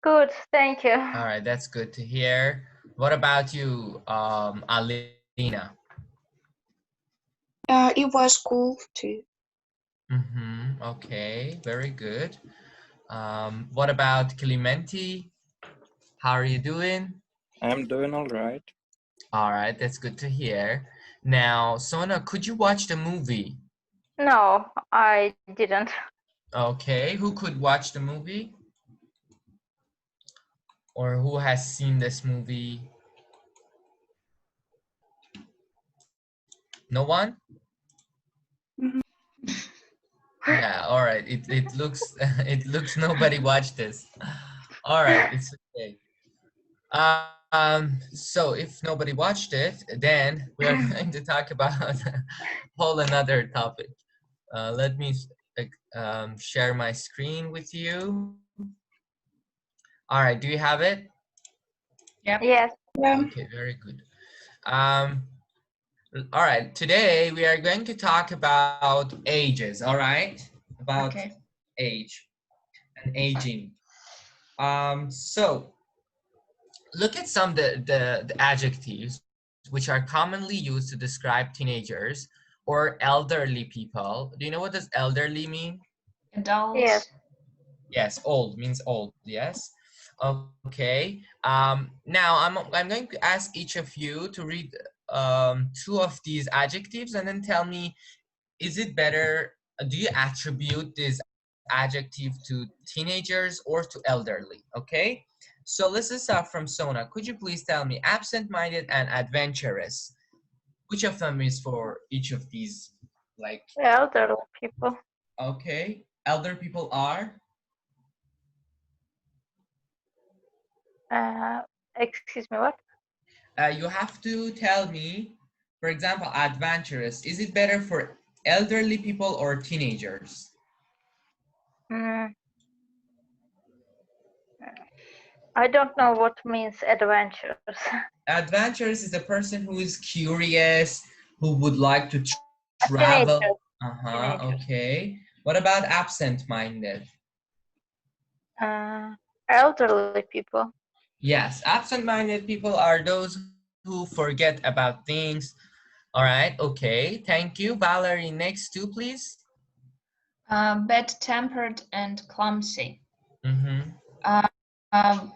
Good, thank you. All right, that's good to hear. What about you, Alina? It was cool too. Okay, very good. What about Clementi? How are you doing? I'm doing all right. All right, that's good to hear. Now, Sona, could you watch the movie? No, I didn't. Okay, who could watch the movie? Or who has seen this movie? No one? Mhm. Yeah, all right. It looks it looks nobody watched this. All right, it's okay. So if nobody watched it, then we are going to talk about a whole another topic. Let me share my screen with you. All right, do you have it? Yep. Yes. Okay, very good. All right, today we are going to talk about ages, all right? About Okay. age and aging. So look at some of the adjectives which are commonly used to describe teenagers or elderly people. Do you know what does elderly mean? Adults. Yes. Yes, old means old, yes. Okay. Now I'm going to ask each of you to read two of these adjectives and then tell me, is it better, do you attribute this adjective to teenagers or to elderly? Okay. So let's just start from Sona. Could you please tell me absent-minded and adventurous? Which of them is for each of these? Like, Elderly people. okay, elder people are? Excuse me, what? You have to tell me, for example, adventurous. Is it better for elderly people or teenagers? Mm, I don't know what means adventures. Adventurous is a person who is curious, who would like to Teenagers. travel. Teenagers. Okay. What about absent-minded? Elderly people. Yes, absent-minded people are those who forget about things. All right, okay, thank you. Valerie, next two, please. Bad-tempered and clumsy. Mm-hmm. Um,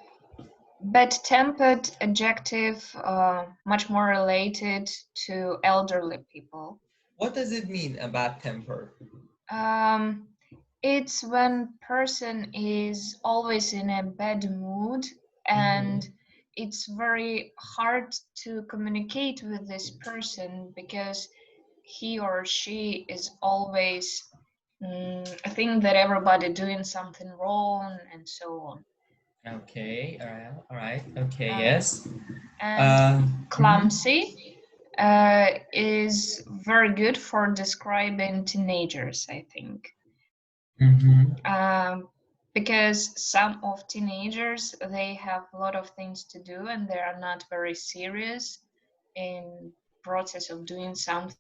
Bad-tempered adjective, much more related to elderly people. What does it mean about temper? It's when person is always in a bad mood and it's very hard to communicate with this person because he or she is always think that everybody doing something wrong and so on. Okay, all right, okay, Uh, yes. And clumsy is very good for describing teenagers, I think. Because some of teenagers, they have a lot of things to do and they are not very serious in process of doing something.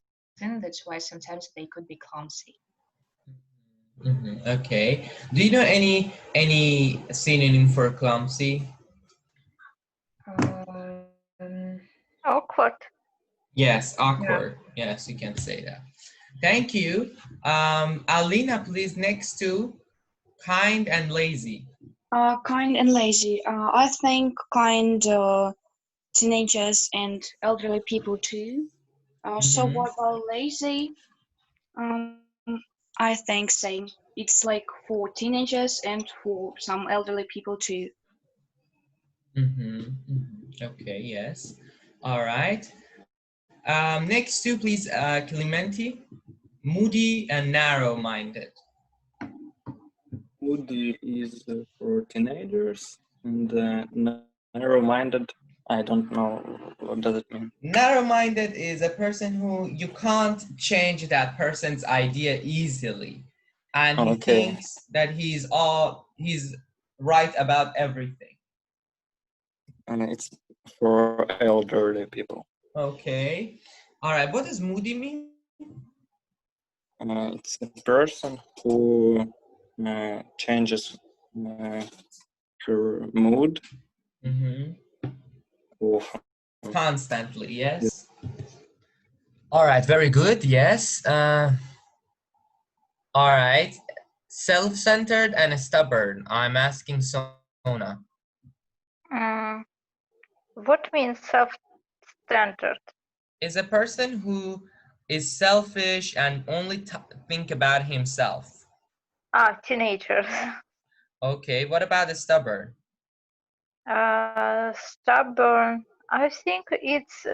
That's why sometimes they could be clumsy. Okay. Do you know any synonym for clumsy? Awkward. Yes, awkward. Yes, you can say that. Thank you. Alina, please, next to kind and lazy. Kind and lazy. I think kind teenagers and elderly people too. So what about lazy? I think same. It's like for teenagers and for some elderly people too. Okay, yes. All right. Next two, please, Clementi. Moody and narrow-minded. Moody is for teenagers, and narrow-minded, I don't know what does it mean. Narrow-minded is a person who you can't change that person's idea easily, and he thinks that he's right about everything. And it's for elderly people. Okay. All right. What does moody mean? It's a person who changes her mood. Oh, Constantly, yes. All right, very good, yes. All right, self-centered and stubborn. I'm asking Sona. What means self-centered? Is a person who is selfish and only think about himself. Teenagers. Okay, what about the stubborn? Stubborn. I think it's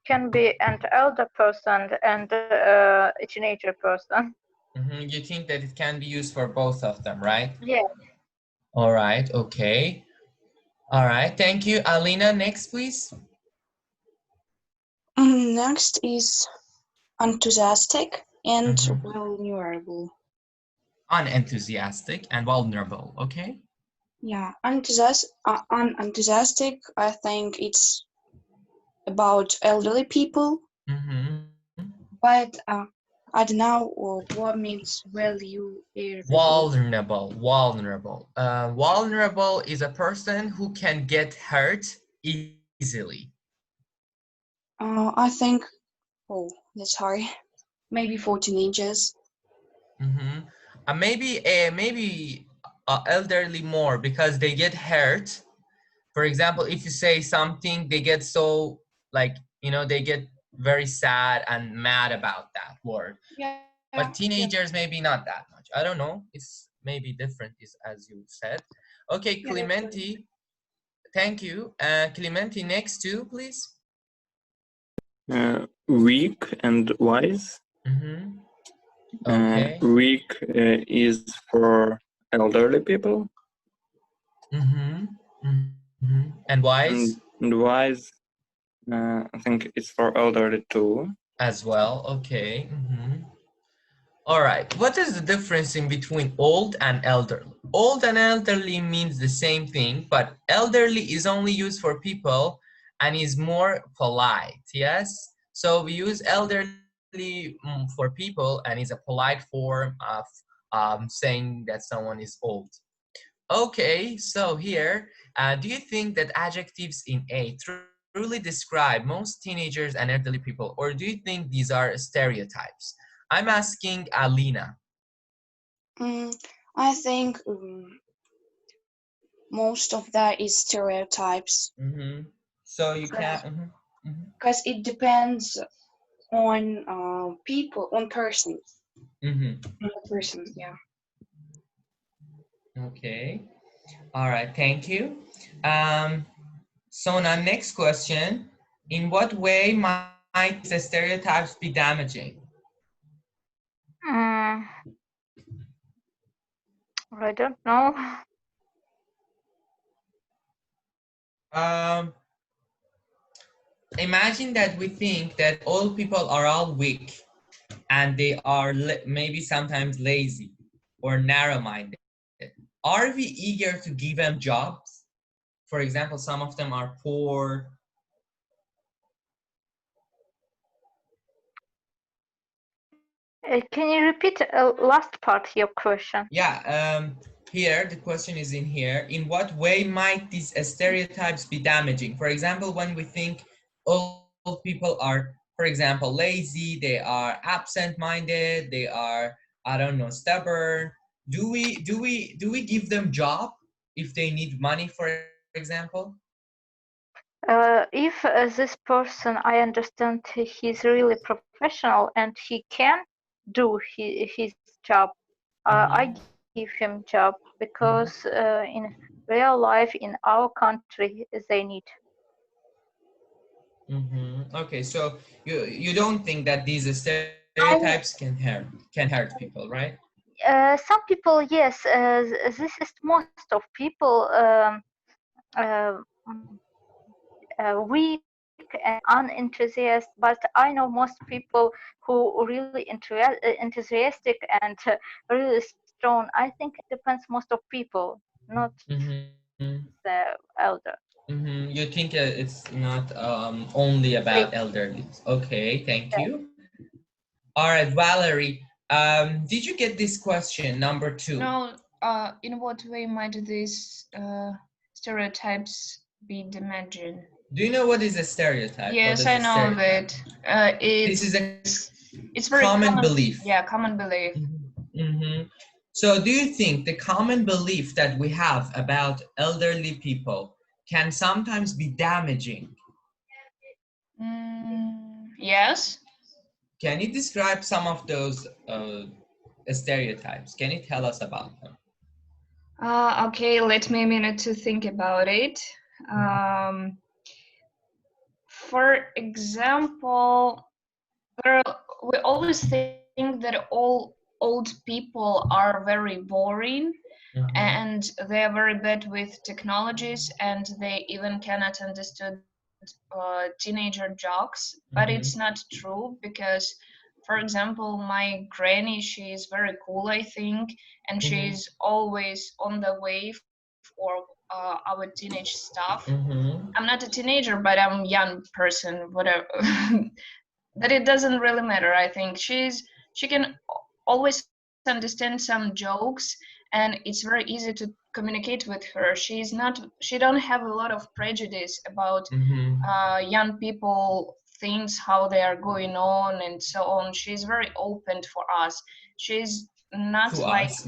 can be an elder person and a teenager person. You think that it can be used for both of them, right? Yeah. All right, okay. All right, thank you. Alina, next, please. Next is enthusiastic and vulnerable. Unenthusiastic and vulnerable, okay? Yeah, unenthusiastic, I think it's about elderly people. But I don't know what means vulnerable. Vulnerable is a person who can get hurt easily. I think, that's hard. Maybe for teenagers. Maybe elderly more because they get hurt. For example, if you say something, they get so like, they get very sad and mad about that word. Yeah. But teenagers, maybe not that much. I don't know. It's maybe different, as you said. Okay, Clementi. Thank you. Clementi, next two, please. Weak and wise. Okay. Weak is for elderly people. And wise? And wise, I think it's for elderly too. As well, okay. All right, what is the difference in between old and elderly? Old and elderly means the same thing, but elderly is only used for people and is more polite, yes? So we use elderly for people and is a polite form of saying that someone is old. Okay, so here, do you think that adjectives in A truly describe most teenagers and elderly people, or do you think these are stereotypes? I'm asking Alina. I think most of that is stereotypes. So you can't... Because it depends on people, on persons. On the person, yeah. Okay. All right, thank you. So now next question. In what way might the stereotypes be damaging? I don't know. Imagine that we think that old people are all weak and they are maybe sometimes lazy or narrow-minded. Are we eager to give them jobs? For example, some of them are poor. Can you repeat the last part of your question? Yeah, here, the question is in here. In what way might these stereotypes be damaging? For example, when we think old people are, for example, lazy, they are absent-minded, they are, I don't know, stubborn. Do we give them job if they need money, for example? If this person, I understand he's really professional and he can do his job, I give him job because in real life in our country they need. Okay, so you don't think that these stereotypes can hurt people, right? Some people, yes. This is most of people weak and unenthusiastic, but I know most people who really enthusiastic and really strong. I think it depends most of people, not the elder. You think it's not only about elderly. Okay, thank you. All right, Valerie, did you get this question, number 2? No, in what way might these stereotypes be damaging? Do you know what is a stereotype? Yes, I know that. This is it's very common belief. Yeah, common belief. So do you think the common belief that we have about elderly people can sometimes be damaging? Yes. Can you describe some of those stereotypes? Can you tell us about them? Okay, let me a minute to think about it. For example, we always think that all old people are very boring and they are very bad with technologies and they even cannot understand teenager jokes, but it's not true because, for example, my granny, she is very cool, I think, and she's always on the way for our teenage stuff. I'm not a teenager, but I'm a young person, whatever. But it doesn't really matter. I think she can always understand some jokes, and it's very easy to communicate with her. She don't have a lot of prejudice about young people, things, how they are going on and so on. She's very open for us. She's not to like us.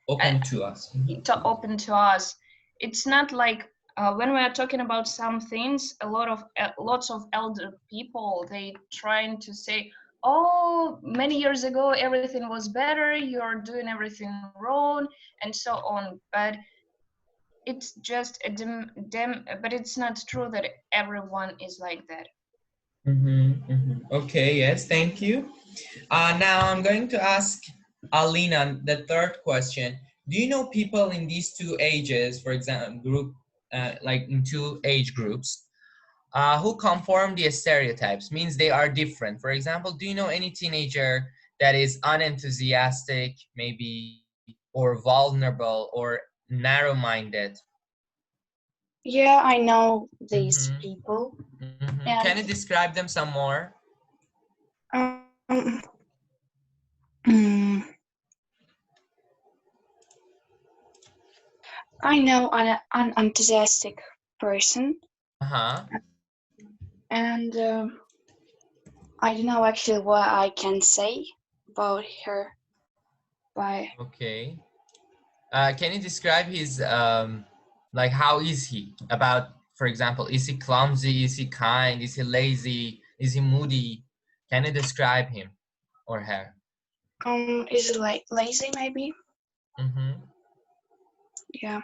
Open to us. Open to us. It's not like when we are talking about some things, lots of elder people, they trying to say, oh, many years ago everything was better, you're doing everything wrong and so on. But it's just but it's not true that everyone is like that. Okay, yes, thank you. Now I'm going to ask Alina the third question. Do you know people in these two ages, for example, like in two age groups, who conform the stereotypes, means they are different? For example, do you know any teenager that is unenthusiastic, maybe, or vulnerable, or narrow-minded? Yeah, I know these people. Can you describe them some more? I know an unenthusiastic person. And I don't know actually what I can say about her. Okay. Can you describe his, like, how is he? About, for example, is he clumsy? Is he kind? Is he lazy? Is he moody? Can you describe him or her? Is it like lazy maybe? Yeah.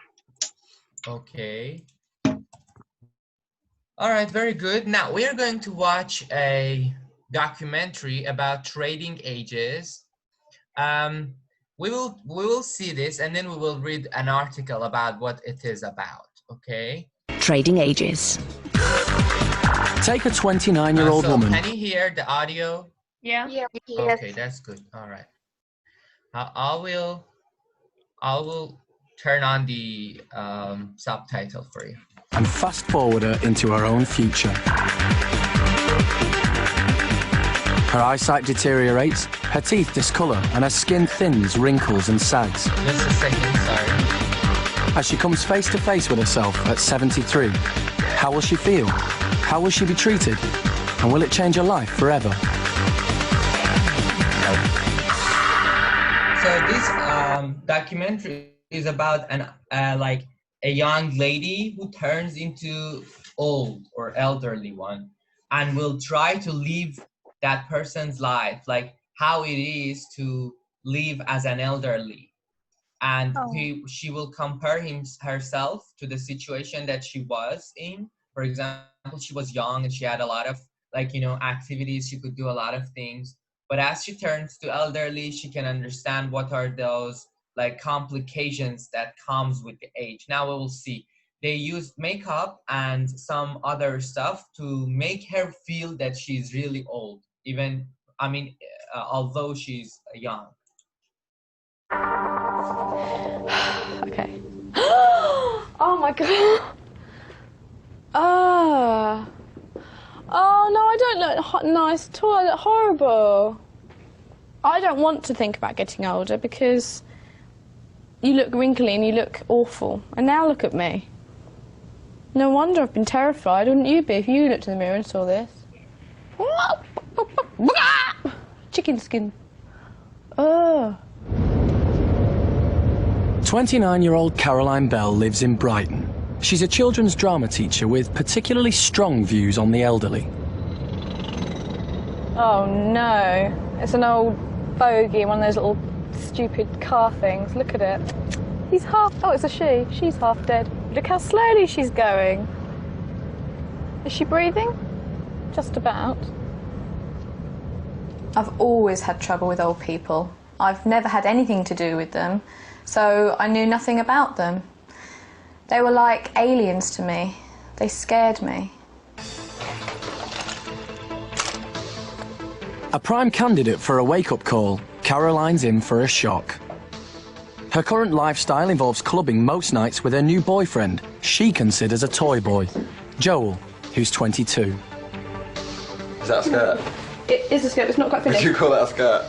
Okay. All right, very good. Now we are going to watch a documentary about trading ages. We will see this and then we will read an article about what it is about, okay? Trading ages. Take a 29-year-old woman. Can you hear the audio? Yeah. Okay, that's good. All right. I will turn on the subtitle for you. And fast forward her into her own future. Her eyesight deteriorates, her teeth discolour, and her skin thins, wrinkles, and sags. Just a second, sorry. As she comes face to face with herself at 73, how will she feel? How will she be treated? And will it change her life forever? So this documentary is about like a young lady who turns into old or elderly one and will try to live that person's life, like how it is to live as an elderly. And she will compare herself to the situation that she was in. For example, she was young and she had a lot of, like, you know, activities. She could do a lot of things. But as she turns to elderly, she can understand what are those, like, complications that comes with the age. Now we will see. They used makeup and some other stuff to make her feel that she's really old, even, I mean, although she's young. Okay. Oh my god. Oh no, I don't look nice at all. I look horrible. I don't want to think about getting older because you look wrinkly and you look awful. And now look at me. No wonder I've been terrified, wouldn't you be, if you looked in the mirror and saw this? Chicken skin. Oh. 29-year-old Caroline Bell lives in Brighton. She's a children's drama teacher with particularly strong views on the elderly. Oh no, it's an old bogey, one of those little stupid car things. Look at it. He's half, oh, it's a she. She's half dead. Look how slowly she's going. Is she breathing? Just about. I've always had trouble with old people. I've never had anything to do with them, so I knew nothing about them. They were like aliens to me. They scared me. A prime candidate for a wake-up call, Caroline's in for a shock. Her current lifestyle involves clubbing most nights with her new boyfriend she considers a toy boy, Joel, who's 22. Is that a skirt? It is a skirt, but it's not quite finished. Would you call that a skirt?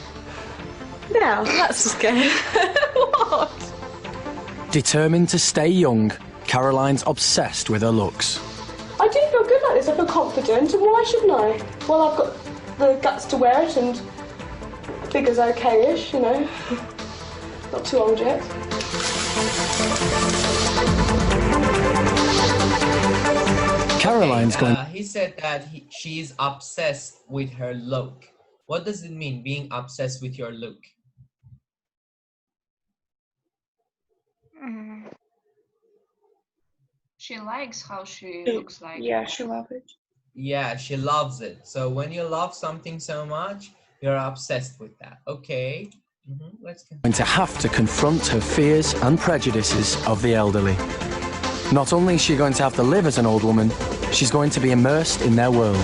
No, that's a skirt. What? Determined to stay young, Caroline's obsessed with her looks. I do feel good like this, I feel confident, and why shouldn't I? Well, I've got the guts to wear it, and figure's okay-ish, you know. Not too old yet. Caroline's going... He said that she's obsessed with her look. What does it mean, being obsessed with your look? She likes how she looks like. Yeah, she loves it. Yeah, she loves it. So when you love something so much, you're obsessed with that. Okay. Let's continue. Going to have to confront her fears and prejudices of the elderly. Not only is she going to have to live as an old woman, she's going to be immersed in their world.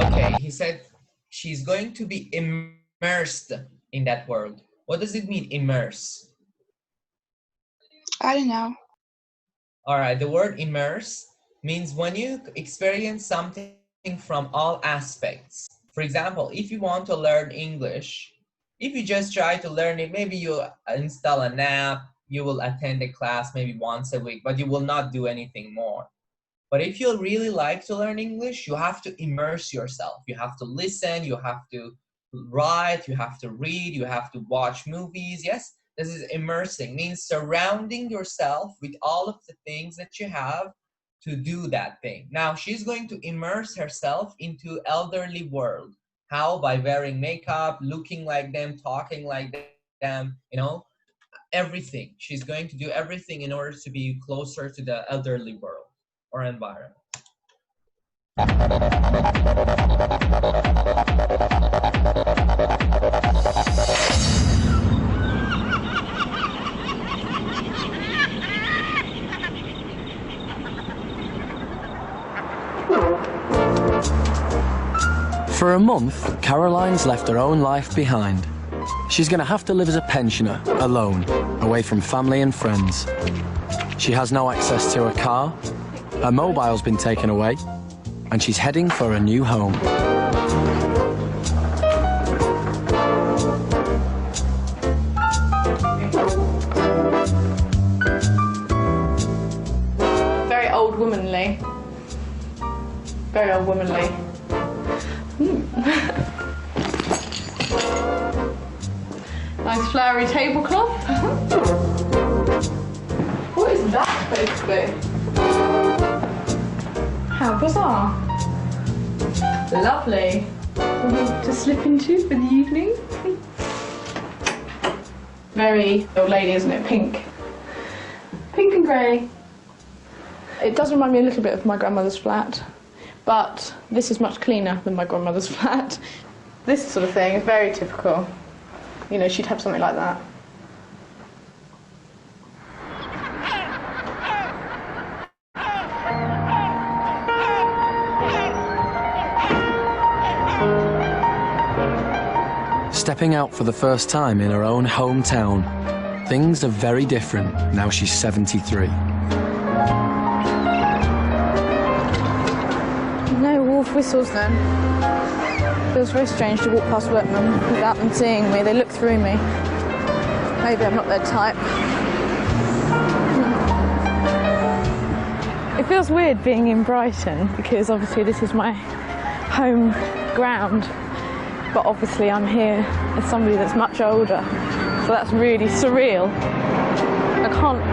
Okay, he said she's going to be immersed in that world. What does it mean, immerse? I don't know. All right, the word immerse means when you experience something from all aspects. For example, if you want to learn English, if you just try to learn it, maybe you install an app, you will attend a class maybe once a week, but you will not do anything more. But if you really like to learn English, you have to immerse yourself. You have to listen, you have to write, you have to read, you have to watch movies. Yes, this is immersing, means surrounding yourself with all of the things that you have to do that thing. Now, she's going to immerse herself into elderly world. How? By wearing makeup, looking like them, talking like them, you know, everything. She's going to do everything in order to be closer to the elderly world or environment. For a month, Caroline's left her own life behind. She's going to have to live as a pensioner, alone, away from family and friends. She has no access to a car, her mobile's been taken away, and she's heading for a new home. Very old womanly. Very old womanly. Nice flowery tablecloth. What is that supposed to be? How bizarre. Lovely. To slip into for the evening. Very old lady, isn't it? Pink. Pink and grey. It does remind me a little bit of my grandmother's flat, but this is much cleaner than my grandmother's flat. This sort of thing is very typical. You know, she'd have something like that. Stepping out for the first time in her own hometown, things are very different now she's 73. No wolf whistles then. Feels very strange to walk past workmen without them seeing me. They look through me. Maybe I'm not their type. It feels weird being in Brighton because obviously this is my home ground, but obviously I'm here as somebody that's much older, so that's really surreal. I can't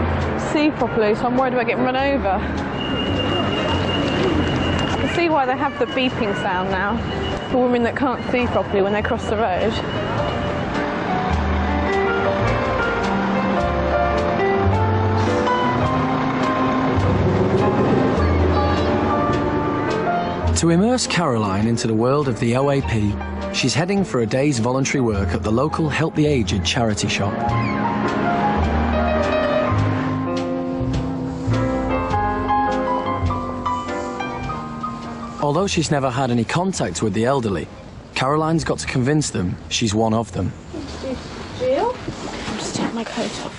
see properly, so I'm worried about getting run over. I see why they have the beeping sound now for women that can't see properly when they cross the road. To immerse Caroline into the world of the OAP, she's heading for a day's voluntary work at the local Help the Aged charity shop. Although she's never had any contact with the elderly, Caroline's got to convince them she's one of them. Jill? I'll just take my coat off.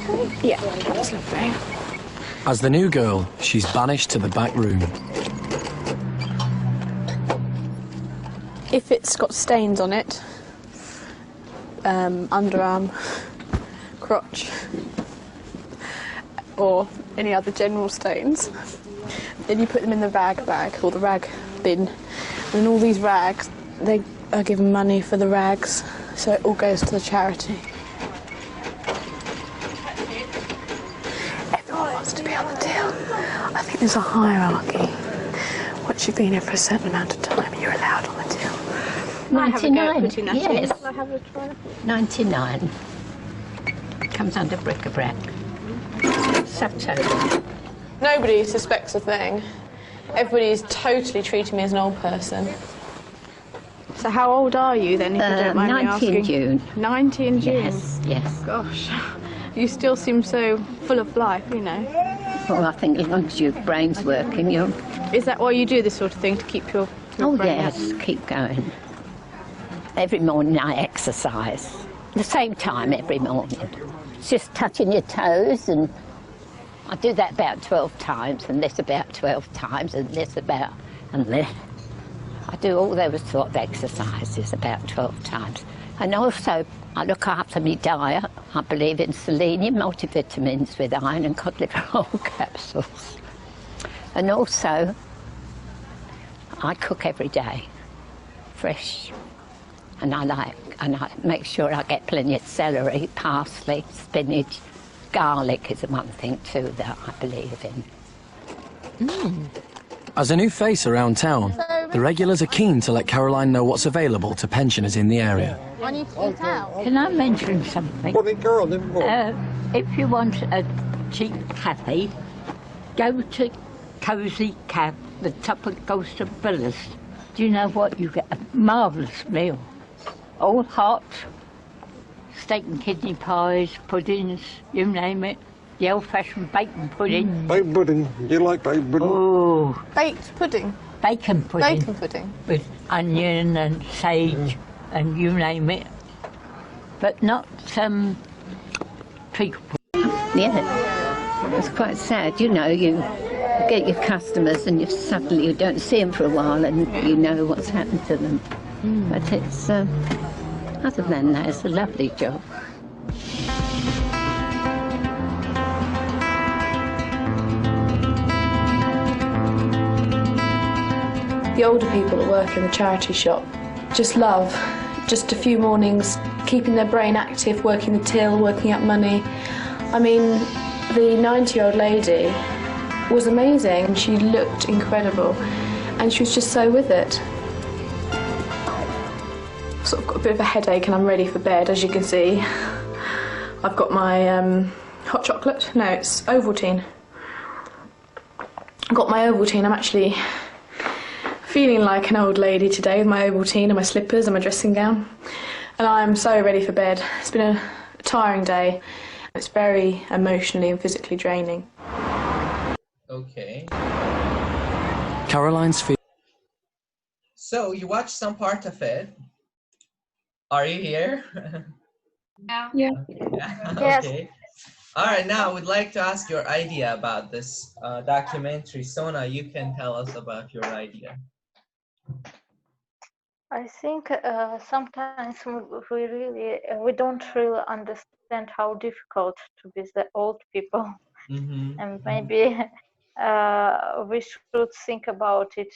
Okay. Yeah, that's lovely. As the new girl, she's banished to the back room. If it's got stains on it, underarm, crotch, or any other general stains, then you put them in the rag bag, or the rag bin. And all these rags, they are given money for the rags, so it all goes to the charity. Everyone wants to be on the till. I think there's a hierarchy. Once you've been here for a certain amount of time, you're allowed on the till. 99, yes. Can I have a try? 99. Comes under bric-a-brac. Subtotal. Nobody suspects a thing. Everybody's totally treating me as an old person. So how old are you then, if you don't mind me 90 asking? in June. 90 in June? Yes, yes. Gosh, you still seem so full of life, you know. Well, I think as long as your brain's working, you're... Is that why you do this sort of thing, to keep your Oh, brain yes, keep going. Every morning I exercise. The same time every morning. It's just touching your toes, and I do that about 12 times, and this about 12 times, and this about... and this. I do all those sort of exercises about 12 times. And also, I look after my diet. I believe in selenium, multivitamins with iron and cod liver oil capsules. And also, I cook every day, fresh. And I make sure I get plenty of celery, parsley, spinach. Garlic is one thing too that I believe in. As a new face around town, the regulars are keen to let Caroline know what's available to pensioners in the area. I need to eat out. Can I mention something? If you want a cheap cafe, go to Cosy Cab, the top of Ghoustbusters. Do you know what? You get a marvellous meal. All hot, steak and kidney pies, puddings, you name it. The old-fashioned bacon pudding. Bacon pudding. Do you like bacon pudding? Oh. Baked pudding? Bacon pudding. Bacon pudding. With onion and sage and you name it. But not some treacle pudding. Yeah, it's quite sad, you know, you get your customers and suddenly you don't see them for a while and you know what's happened to them. But it's, other than that, it's a lovely job. The older people that work in the charity shop just love just a few mornings, keeping their brain active, working the till, working out money. I mean, the 90-year-old lady was amazing. She looked incredible and she was just so with it. I've sort of got a bit of a headache and I'm ready for bed, as you can see. I've got my hot chocolate. No, it's Ovaltine. I've got my Ovaltine. I'm actually feeling like an old lady today with my Ovaltine and my slippers and my dressing gown. And I'm so ready for bed. It's been a tiring day. It's very emotionally and physically draining. Okay. Caroline's So you watched some part of it. Are you here? Yeah. Yes. Okay. All right, now I would like to ask your idea about this documentary. Sona, you can tell us about your idea. I think sometimes we don't really understand how difficult to be the old people, and maybe we should think about it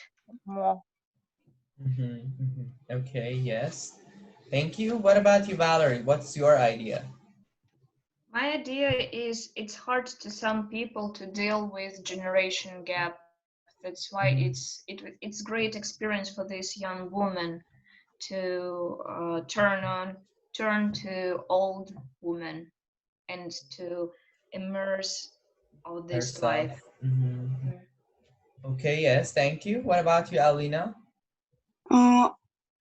more. Okay, yes. Thank you. What about you, Valerie? What's your idea? My idea is it's hard to some people to deal with generation gap. That's why it's great experience for this young woman to turn to old woman and to immerse all this Herself. life. Okay, yes, thank you. What about you, Alina?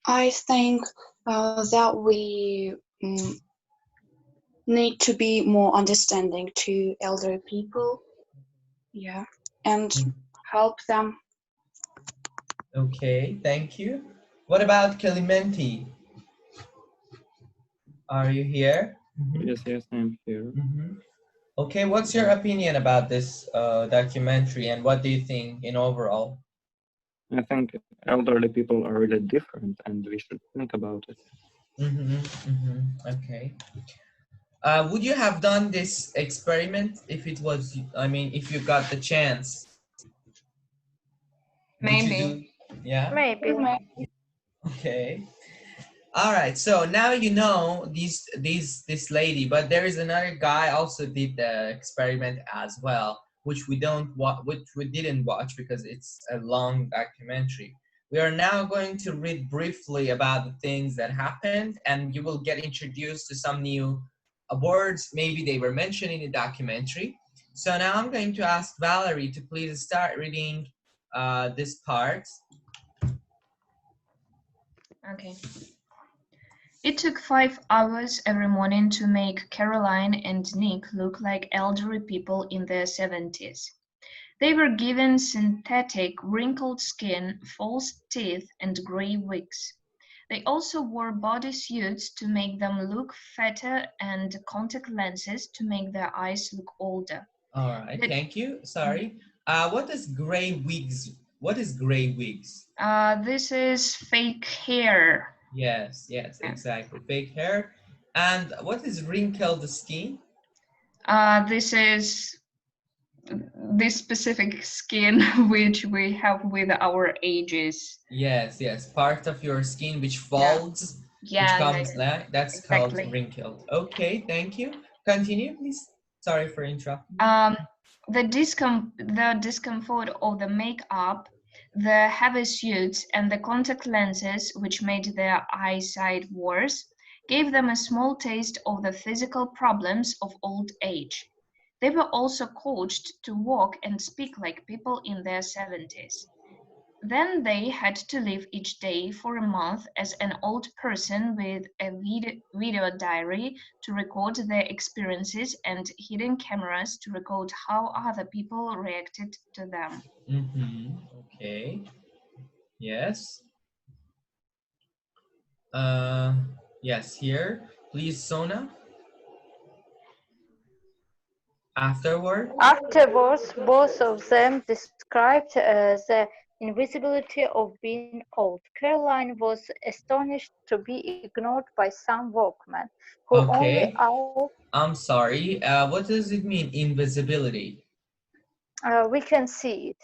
I think that we need to be more understanding to elder people, yeah, and help them. Okay, thank you. What about Kalimenti? Are you here? Yes, I'm here. Okay, what's your opinion about this documentary, and what do you think in overall? I think elderly people are really different, and we should think about it. Okay. Would you have done this experiment if it was, I mean, if you got the chance? Maybe. Yeah? Maybe. Okay. All right. So now you know this lady, but there is another guy also did the experiment as well, which we didn't watch because it's a long documentary. We are now going to read briefly about the things that happened, and you will get introduced to some new words. Maybe they were mentioned in the documentary. So now I'm going to ask Valerie to please start reading this part. Okay. It took 5 hours every morning to make Caroline and Nick look like elderly people in their 70s. They were given synthetic, wrinkled skin, false teeth, and grey wigs. They also wore body suits to make them look fatter and contact lenses to make their eyes look older. All right, thank you. Sorry. What is grey wigs? What is grey wigs? This is fake hair. Yes, exactly. Fake hair. And what is wrinkled skin? This is this specific skin which we have with our ages. Yes, part of your skin which folds, which comes that's called wrinkled. Okay, thank you. Continue, please. Sorry for interrupting. The discomfort of the makeup, the heavy suits, and the contact lenses, which made their eyesight worse, gave them a small taste of the physical problems of old age. They were also coached to walk and speak like people in their 70s. Then they had to live each day for a month as an old person with a video diary to record their experiences and hidden cameras to record how other people reacted to them. Okay. Yes. Yes, here. Please, Sona. Afterwards, both of them described the invisibility of being old. Caroline was astonished to be ignored by some workmen who only I'm sorry. What does it mean, invisibility? We can see it.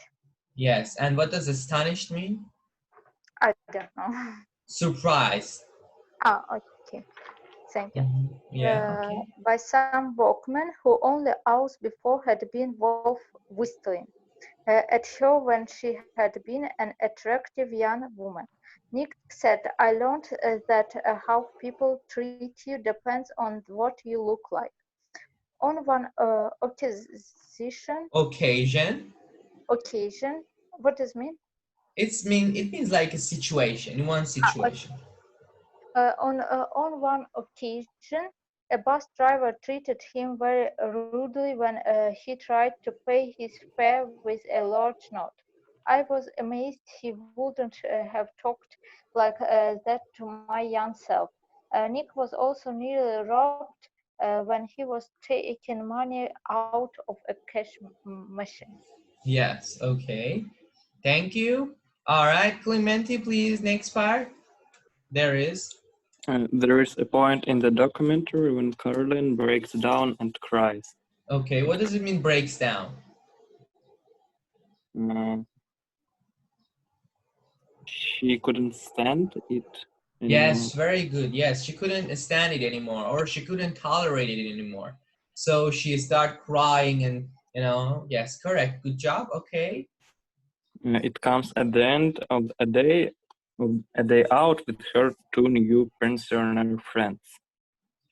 Yes, and what does astonished mean? I don't know. Surprise. Okay. Thank you. Okay. By some workmen who only hours before had been whistling at her when she had been an attractive young woman. Nick said, I learned that how people treat you depends on what you look like. On one occasion, what does it mean? It means like a situation, in one situation. On one occasion, a bus driver treated him very rudely when he tried to pay his fare with a large note. I was amazed he wouldn't have talked like that to my young self. Nick was also nearly robbed when he was taking money out of a cash machine. Yes, okay. Thank you. All right, Clementi, please, next part. There is. There is a point in the documentary when Caroline breaks down and cries. Okay, what does it mean breaks down? She couldn't stand it anymore. Yes, very good. Yes, she couldn't stand it anymore, or she couldn't tolerate it anymore. So she started crying and, you know, yes, correct. Good job. Okay. It comes at the end of a day out with her two new pensioner friends.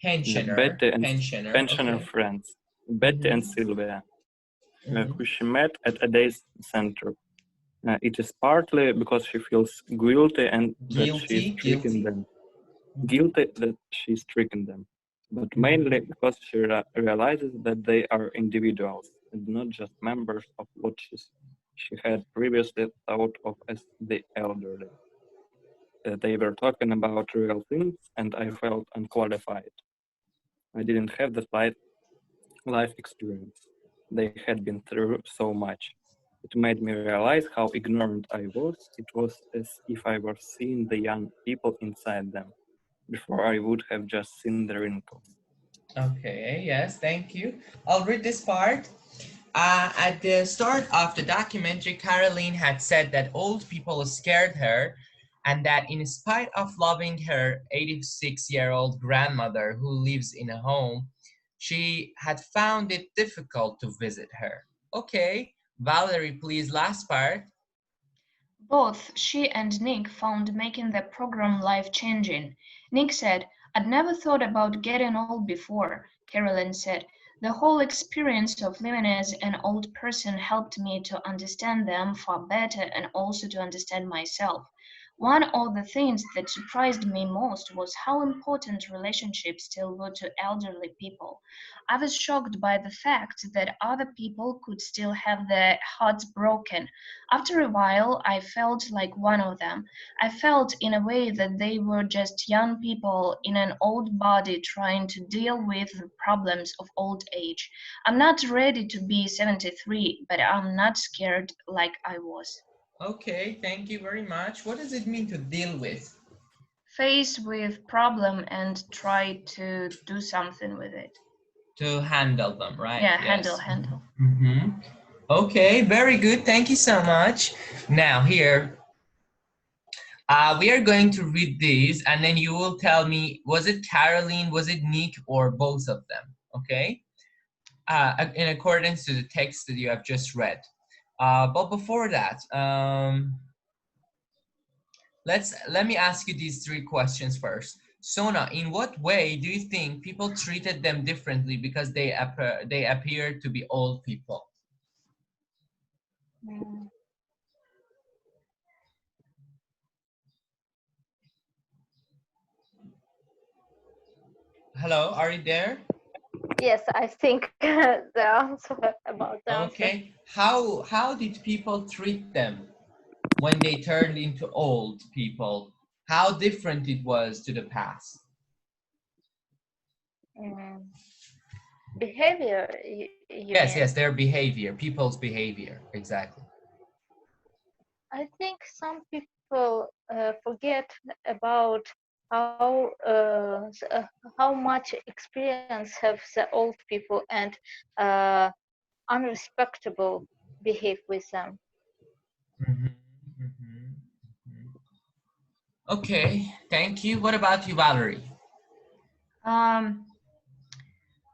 Pensioner. Pensioner Okay. friends, Betty and Sylvia, who she met at a day center. It is partly because she feels guilty that she's tricking them. Guilty that she's tricking them. But mainly because she realizes that they are individuals and not just members of what she had previously thought of as the elderly. They were talking about real things and I felt unqualified. I didn't have the life experience. They had been through so much. It made me realize how ignorant I was. It was as if I were seeing the young people inside them, before I would have just seen the wrinkles. Okay, yes, thank you. I'll read this part. At the start of the documentary, Caroline had said that old people scared her and that in spite of loving her 86-year-old grandmother who lives in a home, she had found it difficult to visit her. Okay, Valerie, please, last part. Both she and Nick found making the program life-changing. Nick said, "I'd never thought about getting old before." Caroline said, "The whole experience of living as an old person helped me to understand them far better and also to understand myself. One of the things that surprised me most was how important relationships still were to elderly people. I was shocked by the fact that other people could still have their hearts broken. After a while, I felt like one of them. I felt in a way that they were just young people in an old body trying to deal with the problems of old age. I'm not ready to be 73, but I'm not scared like I was." Okay, thank you very much. What does it mean to deal with? Face with problem and try to do something with it. To handle them, right? Yeah, yes. handle. Okay, very good. Thank you so much. Now here, we are going to read these and then you will tell me, was it Caroline, was it Nick, or both of them, okay? In accordance to the text that you have just read. But before that, let me ask you these three questions first. Sona, in what way do you think people treated them differently because they appear to be old people? Hello, are you there? Yes, I think the answer about the answer. Okay, how did people treat them when they turned into old people? How different it was to the past? Behavior, Yes, yes, their behavior, people's behavior, exactly. I think some people forget about how much experience have the old people and unrespectable behave with them. Okay, thank you. What about you, Valerie?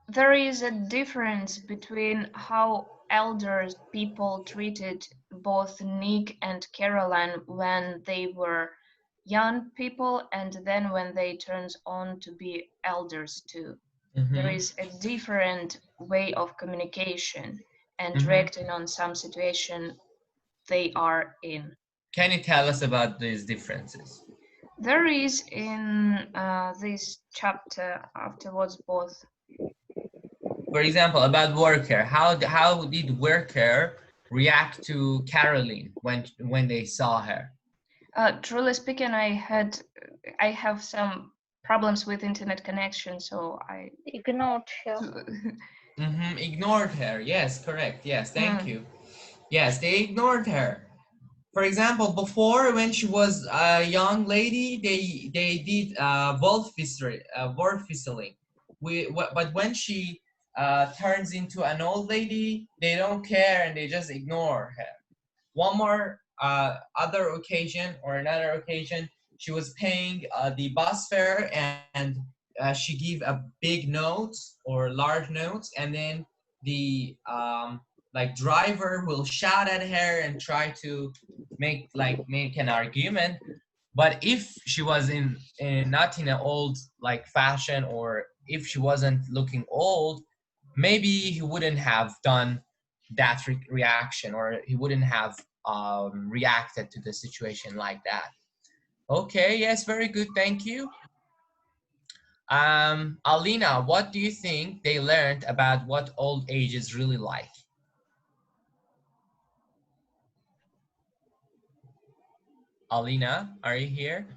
There is a difference between how elder people treated both Nick and Caroline when they were young people and then when they turned on to be elders too. There is a different way of communication and reacting on some situation they are in. Can you tell us about these differences? There is in this chapter afterwards both. For example, about worker, how did worker react to Caroline when they saw her? Truly speaking, I have some problems with internet connection, so I ignored her. Ignored her. Yes, correct. Yes, thank you. Yes, they ignored her. For example, before when she was a young lady, they did wolf whistling. But when she turns into an old lady, they don't care and they just ignore her. One more other occasion or another occasion, she was paying the bus fare and she gave a big note or large notes, and then the like driver will shout at her and try to make an argument. But if she was not in an old like fashion, or if she wasn't looking old, maybe he wouldn't have done that reaction, or he wouldn't have reacted to the situation like that. Okay, yes, very good, thank you. Alina, what do you think they learned about what old age is really like? Alina, are you here?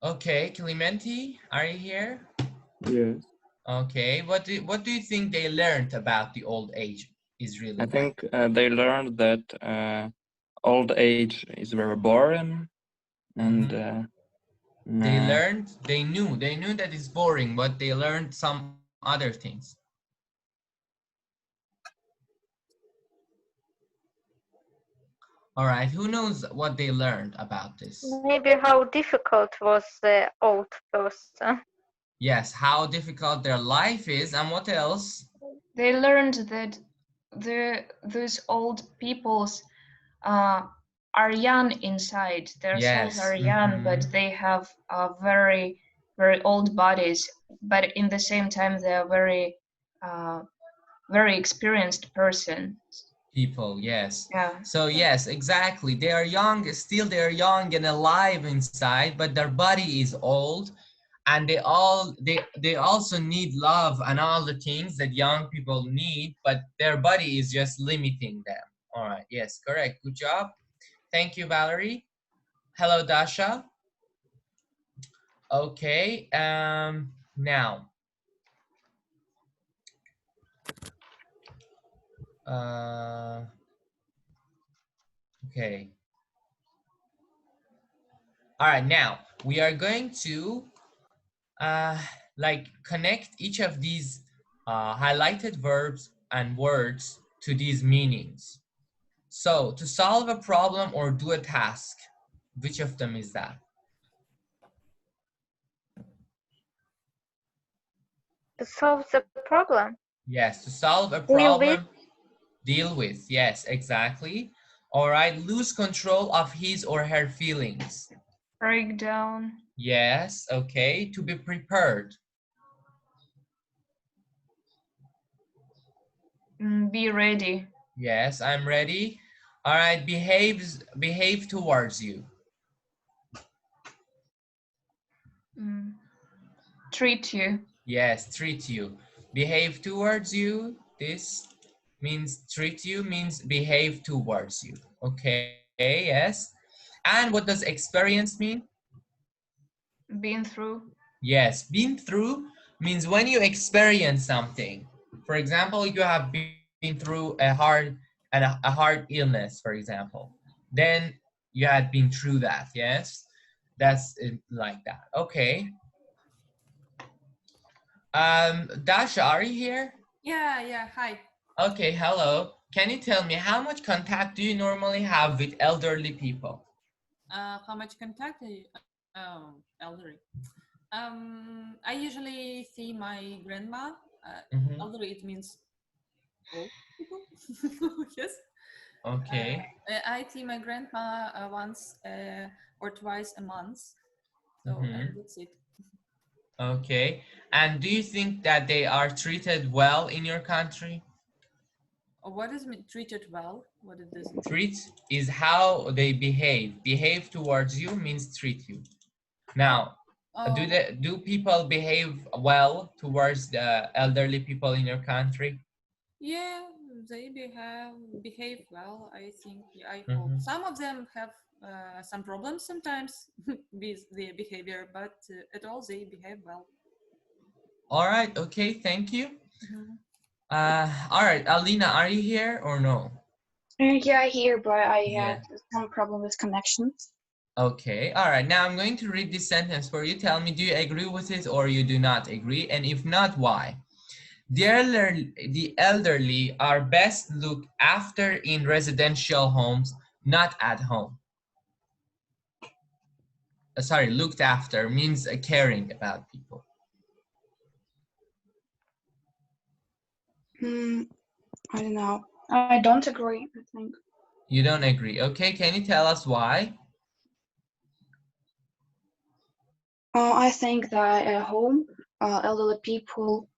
Okay, Clementi, are you here? Yes. Okay, what do you think they learned about the old age is really I like? think they learned that old age is very boring, and they knew that it's boring, but they learned some other things. All right, who knows what they learned about this? Maybe how difficult was the old person. Yes, how difficult their life is, and what else? They learned that those old peoples are young inside. Their souls are young, but they have very, very old bodies. But in the same time, they are very, very experienced persons. People, yes. Yeah. So yes, exactly. They are young, still they are young and alive inside, but their body is old, and they also need love and all the things that young people need, but their body is just limiting them. All right, yes, correct. Good job. Thank you, Valerie. Hello, Dasha. Okay, now. Okay. All right, now we are going to like connect each of these highlighted verbs and words to these meanings. So to solve a problem or do a task, which of them is that? To solve the problem. Yes, to solve a Deal with. problem, deal with, yes, exactly. All right, lose control of his or her feelings. Break down. Yes, okay, to be prepared. Be ready. Yes, I'm ready. All right, behave towards you. Treat you. Yes, treat you. Behave towards you. This means treat you means behave towards you. Okay, yes. And what does experience mean? Been through. Yes, been through means when you experience something. For example, you have been through a hard illness, for example. Then you had been through that, yes? That's it, like that. Okay. Dasha, are you here? Yeah, hi. Okay, hello. Can you tell me how much contact do you normally have with elderly people? How much contact? Elderly. I usually see my grandma. Elderly, it means old people. Yes. Okay. I see my grandma once or twice a month. So and that's it. Okay. And do you think that they are treated well in your country? What does mean treated well? What it does? Treat is how they behave. Behave towards you means treat you. Now, do people behave well towards the elderly people in your country? Yeah, they behave well. I think. I hope some of them have some problems sometimes with their behavior, but at all they behave well. All right. Okay. Thank you. All right, Alina, are you here or no? Yeah, here, but I Yeah. had some problem with connections. Okay, all right. Now I'm going to read this sentence for you. Tell me, do you agree with it or you do not agree? And if not, why? The elderly are best looked after in residential homes, not at home. Sorry, looked after means caring about people. I don't know. I don't agree, I think. You don't agree. Okay, can you tell us why? I think that at home, elderly people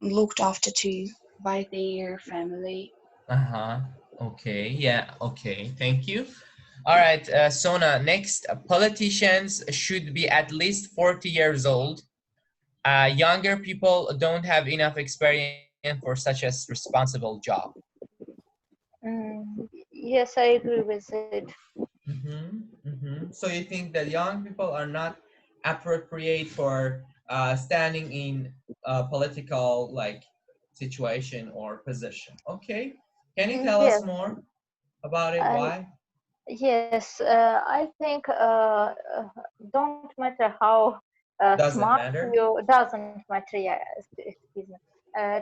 looked after too by their family. Uh-huh. Okay, yeah, okay, thank you. All right, Sona, next, politicians should be at least 40 years old. Younger people don't have enough experience for such a responsible job. Yes, I agree with it. So you think that young people are not appropriate for standing in a political like situation or position? Okay, can you tell us more about it? Why? Yes, I think don't matter how Doesn't smart matter. you, doesn't matter, yeah, excuse me.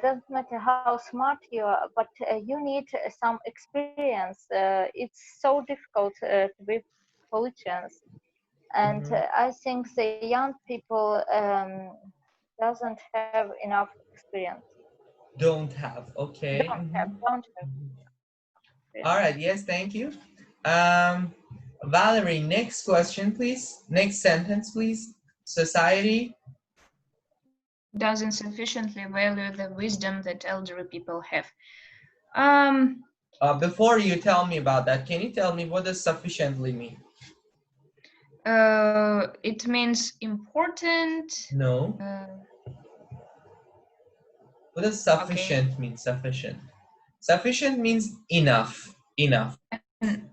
Doesn't matter how smart you are, but you need some experience. It's so difficult to be politicians, and I think the young people doesn't have enough experience. Don't have. Okay. Don't have. All right. Yes. Thank you. Valerie, next question, please. Next sentence, please. Society doesn't sufficiently value the wisdom that elderly people have. Before you tell me about that, can you tell me what does sufficiently mean? It means important. No. What does sufficient mean? Sufficient. Sufficient means enough. Enough.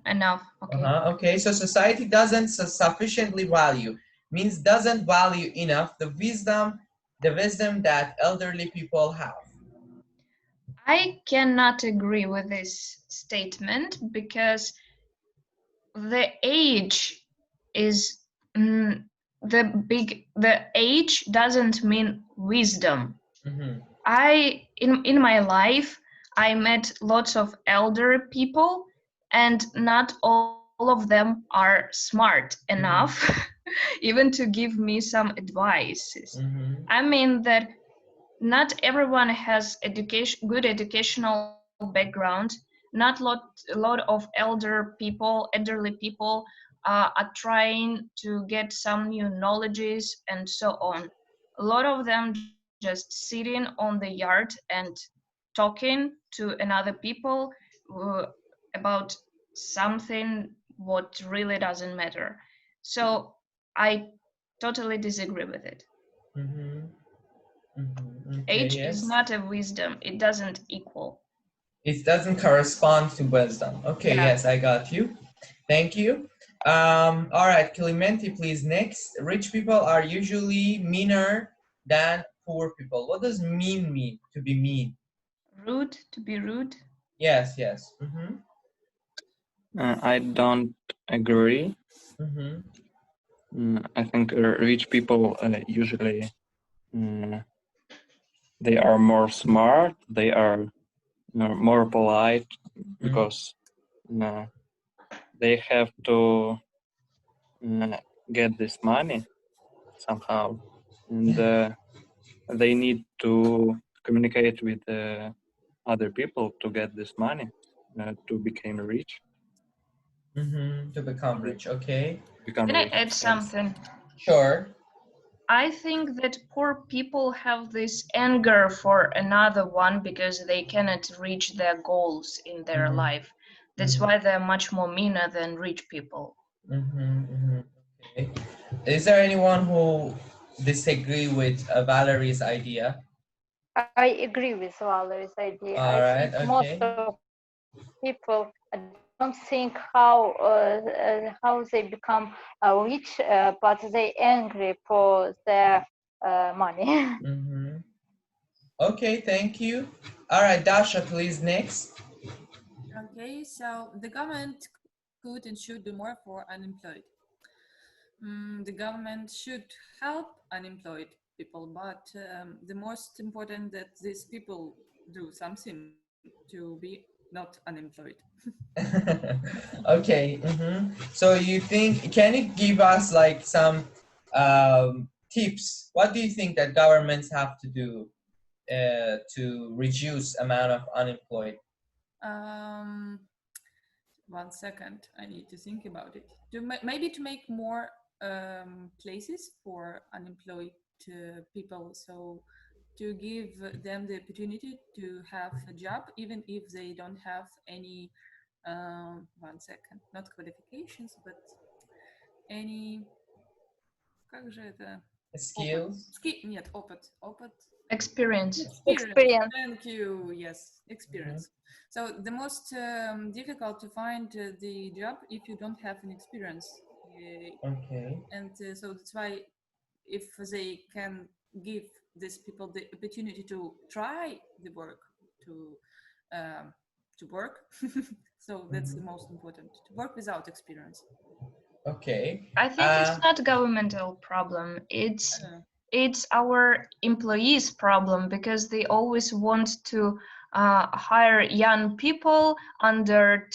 Enough. Okay. Okay. So society doesn't sufficiently value, means doesn't value enough the wisdom that elderly people have. I cannot agree with this statement because the age is the age doesn't mean wisdom. In my life I met lots of elder people and not all of them are smart enough even to give me some advices. I mean that not everyone has good educational background. Not a lot of elderly people are trying to get some new knowledges and so on. A lot of them just sitting on the yard and talking to another people about something what really doesn't matter. So I totally disagree with it. Okay, Age yes. is not a wisdom. It doesn't equal. It doesn't correspond to wisdom. Okay, Yeah. yes, I got you. Thank you. All right, Clementi, please. Next, rich people are usually meaner than poor people. What does mean? To be mean? Rude, to be rude? Yes, yes. I don't agree. I think rich people usually they are more smart. They are more polite because they have to get this money somehow, and they need to communicate with other people to get this money to become rich. To become rich, okay. Can I add something? Sure. I think that poor people have this anger for another one because they cannot reach their goals in their life. That's why they're much more meaner than rich people. Okay. Is there anyone who disagree with Valerie's idea? I agree with Valerie's idea. All right, think most of people don't think how they become rich, but they angry for their money. Okay, thank you. All right, Dasha, please, next. Okay, so the government could and should do more for unemployed. The government should help unemployed people, but the most important that these people do something to be not unemployed. Okay. So you think, can you give us like some tips? What do you think that governments have to do to reduce amount of unemployed? 1 second, I need to think about it. Maybe to make more places for unemployed people, so to give them the opportunity to have a job even if they don't have any 1 second, not qualifications, but any, как же это? Skills? Нет, опыт. Experience. Experience. Thank you. Yes, experience. So the most difficult to find the job if you don't have an experience. Okay. And so that's why if they can give these people the opportunity to try the work, to work, so that's the most important, to work without experience. Okay. I think it's not a governmental problem. It's our employees' problem, because they always want to hire young people under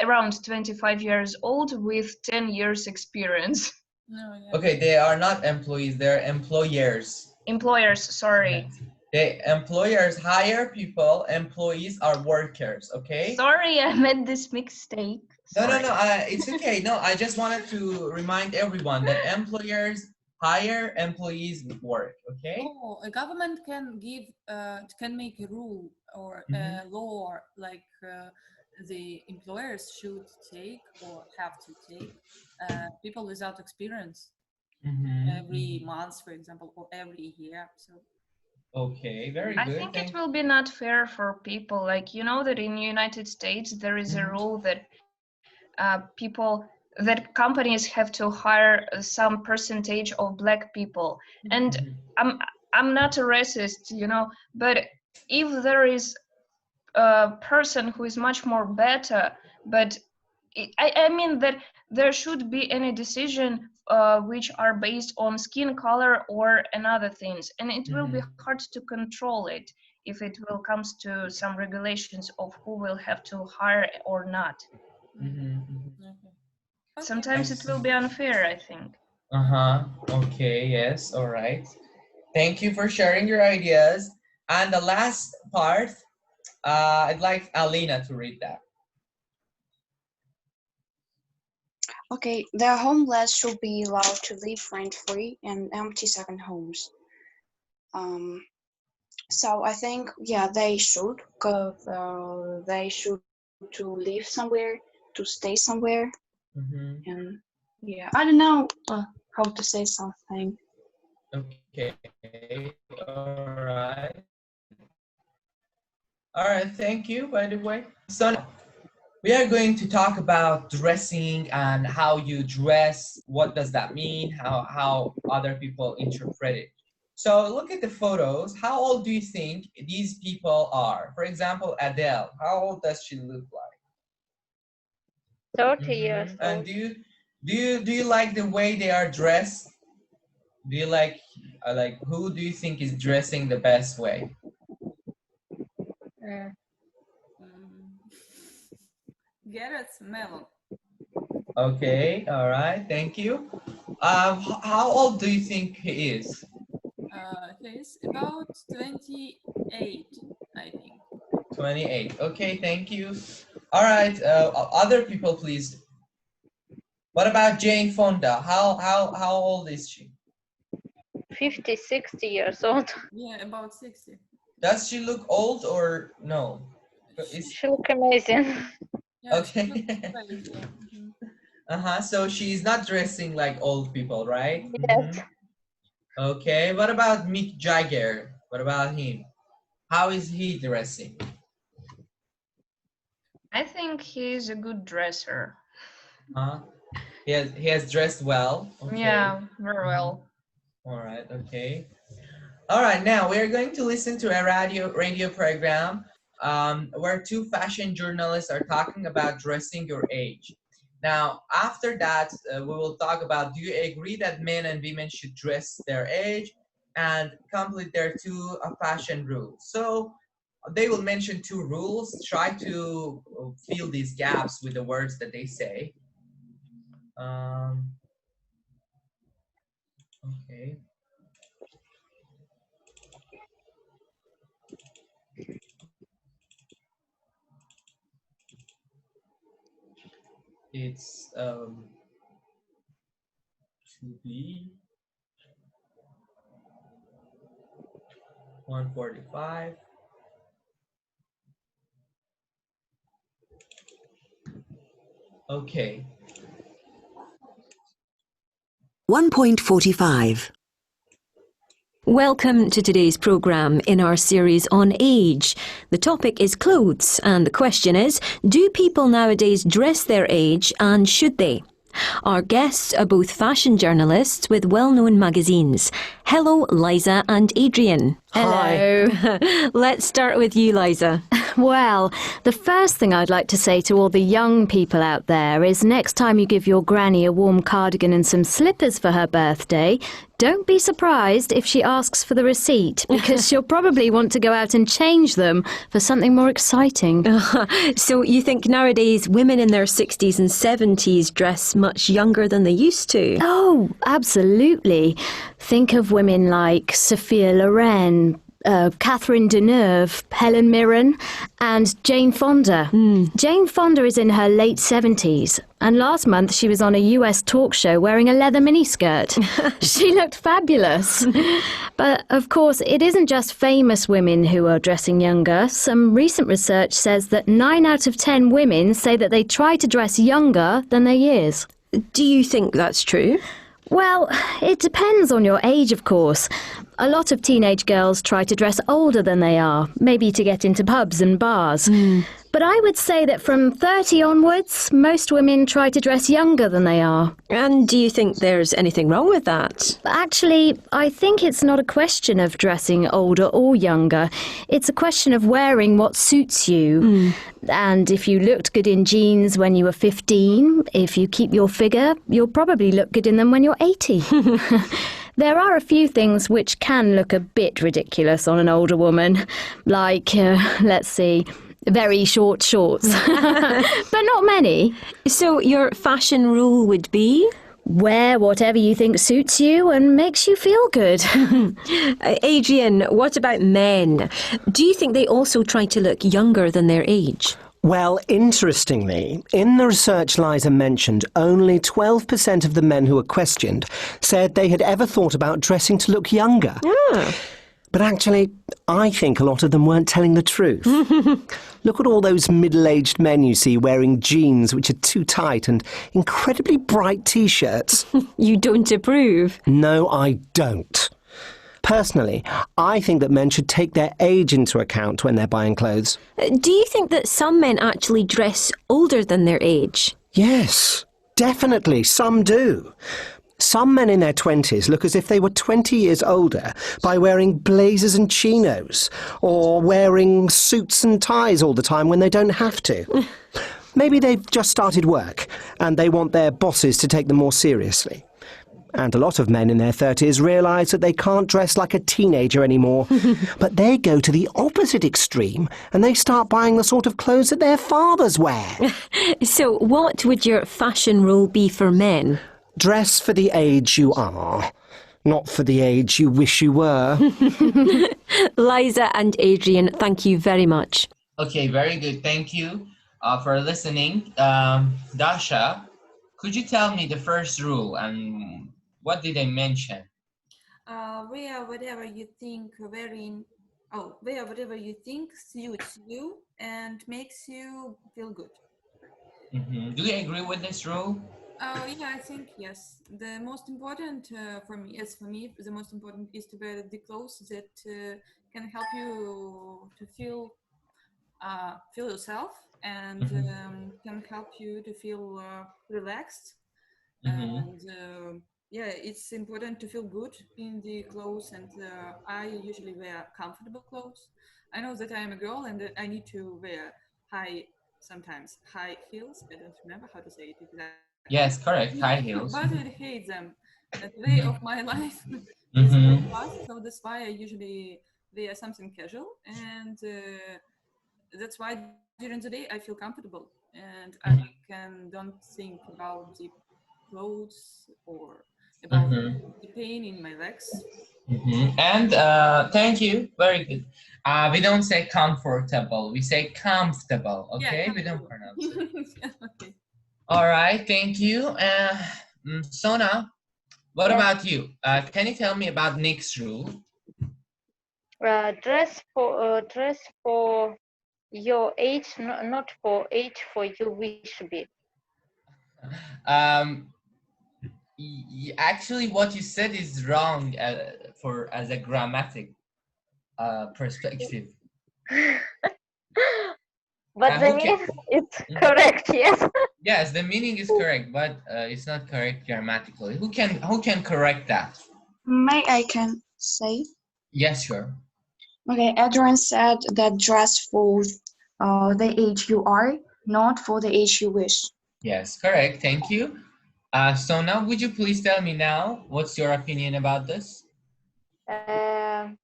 around 25 years old with 10 years experience. Okay, they are not employees, they're employers. Employers, sorry. The employers hire people, employees are workers, okay? Sorry, I made this mistake. No, it's okay. No, I just wanted to remind everyone that employers hire, employees work, okay? Oh, a government can make a rule or a law, like the employers should take or have to take people without experience every month, for example, or every year. So. Okay, very good. I think it will be not fair for people. Like, you know that in the United States there is a rule that companies have to hire some percentage of black people. And I'm not a racist, you know, but if there is a person who is much more better, but I mean that there should be any decision which are based on skin color or another things, and it will be hard to control it if it will comes to some regulations of who will have to hire or not. Sometimes it will be unfair, I think. Okay, yes, all right. Thank you for sharing your ideas. And the last part, I'd like Alina to read that. Okay, the homeless should be allowed to live rent-free in empty second homes. So I think, yeah, they should, because they should to live somewhere, to stay somewhere. And yeah, I don't know how to say something. Okay, all right, thank you, by the way. So now, we are going to talk about dressing and how you dress, what does that mean, how other people interpret it. So look at the photos. How old do you think these people are? For example, Adele, how old does she look like? 30 years old. And do you like the way they are dressed? Do you like who do you think is dressing the best way? Garrett's Melon. Okay, all right, thank you. How old do you think he is? He's about 28, I think. 28. Okay, thank you. All right, other people, please. What about Jane Fonda? How old is she? 50, 60 years old. Yeah, about 60. Does she look old or no? She look amazing. Yeah, okay. So she's not dressing like old people, right? Yes. Okay, what about Mick Jagger? What about him? How is he dressing? I think he's a good dresser. He has dressed well. Okay. Yeah, very well. All right, okay. All right, now we're going to listen to a radio program where two fashion journalists are talking about dressing your age. Now, after that, we will talk about, do you agree that men and women should dress their age, and complete their two fashion rules. So they will mention two rules. Try to fill these gaps with the words that they say. Okay. It's to be 145. Okay. 1.45. Welcome to today's programme in our series on age. The topic is clothes, and the question is, do people nowadays dress their age, and should they? Our guests are both fashion journalists with well-known magazines. Hello, Liza and Adrian. Hello. Let's start with you, Liza. Well, the first thing I'd like to say to all the young people out there is next time you give your granny a warm cardigan and some slippers for her birthday, don't be surprised if she asks for the receipt, because she'll probably want to go out and change them for something more exciting. So you think nowadays women in their 60s and 70s dress much younger than they used to? Oh, absolutely. Think of women like Sophia Loren, Catherine Deneuve, Helen Mirren, and Jane Fonda. Jane Fonda is in her late 70s, and last month she was on a US talk show wearing a leather miniskirt. She looked fabulous. But of course, it isn't just famous women who are dressing younger. Some recent research says that 9 out of 10 women say that they try to dress younger than their years. Do you think that's true? Well, it depends on your age, of course. A lot of teenage girls try to dress older than they are, maybe to get into pubs and bars. But I would say that from 30 onwards, most women try to dress younger than they are. And do you think there's anything wrong with that? Actually, I think it's not a question of dressing older or younger. It's a question of wearing what suits you. And if you looked good in jeans when you were 15, if you keep your figure, you'll probably look good in them when you're 80. There are a few things which can look a bit ridiculous on an older woman, like, let's see, very short shorts, but not many. So your fashion rule would be? Wear whatever you think suits you and makes you feel good. Adrian, what about men? Do you think they also try to look younger than their age? Well, interestingly, in the research Liza mentioned, only 12% of the men who were questioned said they had ever thought about dressing to look younger. But actually, I think a lot of them weren't telling the truth. Look at all those middle-aged men you see wearing jeans which are too tight and incredibly bright T-shirts. You don't approve? No, I don't. Personally, I think that men should take their age into account when they're buying clothes. Do you think that some men actually dress older than their age? Yes, definitely, some do. Some men in their 20s look as if they were 20 years older by wearing blazers and chinos, or wearing suits and ties all the time when they don't have to. Maybe they've just started work, and they want their bosses to take them more seriously. And a lot of men in their 30s realise that they can't dress like a teenager anymore. But they go to the opposite extreme and they start buying the sort of clothes that their fathers wear. So what would your fashion rule be for men? Dress for the age you are, not for the age you wish you were. Liza and Adrian, thank you very much. Okay, very good. Thank you for listening. Dasha, could you tell me the first rule and what did they mention? Wear whatever you think wear whatever you think suits you and makes you feel good. Do you agree with this rule? Yeah, I think yes. The most important for me, the most important is to wear the clothes that can help you to feel yourself and can help you to feel relaxed and yeah, it's important to feel good in the clothes, and I usually wear comfortable clothes. I know that I am a girl and that I need to wear sometimes high heels. I don't remember how to say it exactly. Yes, correct. High heels. But I hate them. The way of my life is very fast, so that's why I usually wear something casual, and that's why during the day I feel comfortable and I don't think about the clothes or about the pain in my legs. And thank you. Very good. We don't say comfortable. We say comfortable. Okay, Yeah, we don't pronounce it. okay. All right. Thank you. Sona, what about you? Can you tell me about Nick's rule? Dress for your age, not for age for you wish to be. Actually, what you said is wrong as a grammatic perspective. But the meaning is correct, yes. Yes, the meaning is correct, but it's not correct grammatically. Who can correct that? May I can say? Yes, sure. Okay, Adrian said that dress for the age you are, not for the age you wish. Yes, correct. Thank you. Sona, would you please tell me now what's your opinion about this? I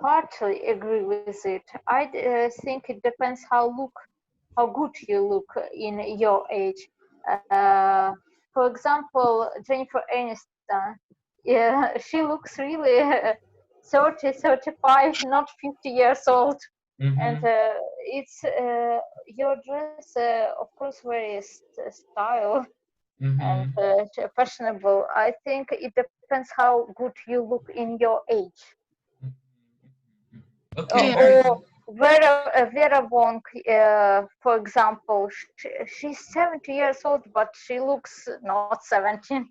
partly agree with it. I think it depends how good you look in your age. For example, Jennifer Aniston, she looks really 30, 35, not 50 years old. And it's your dress, of course, very style and fashionable. I think it depends how good you look in your age. Okay. Or Vera Wong, for example, she's 70 years old, but she looks not 17.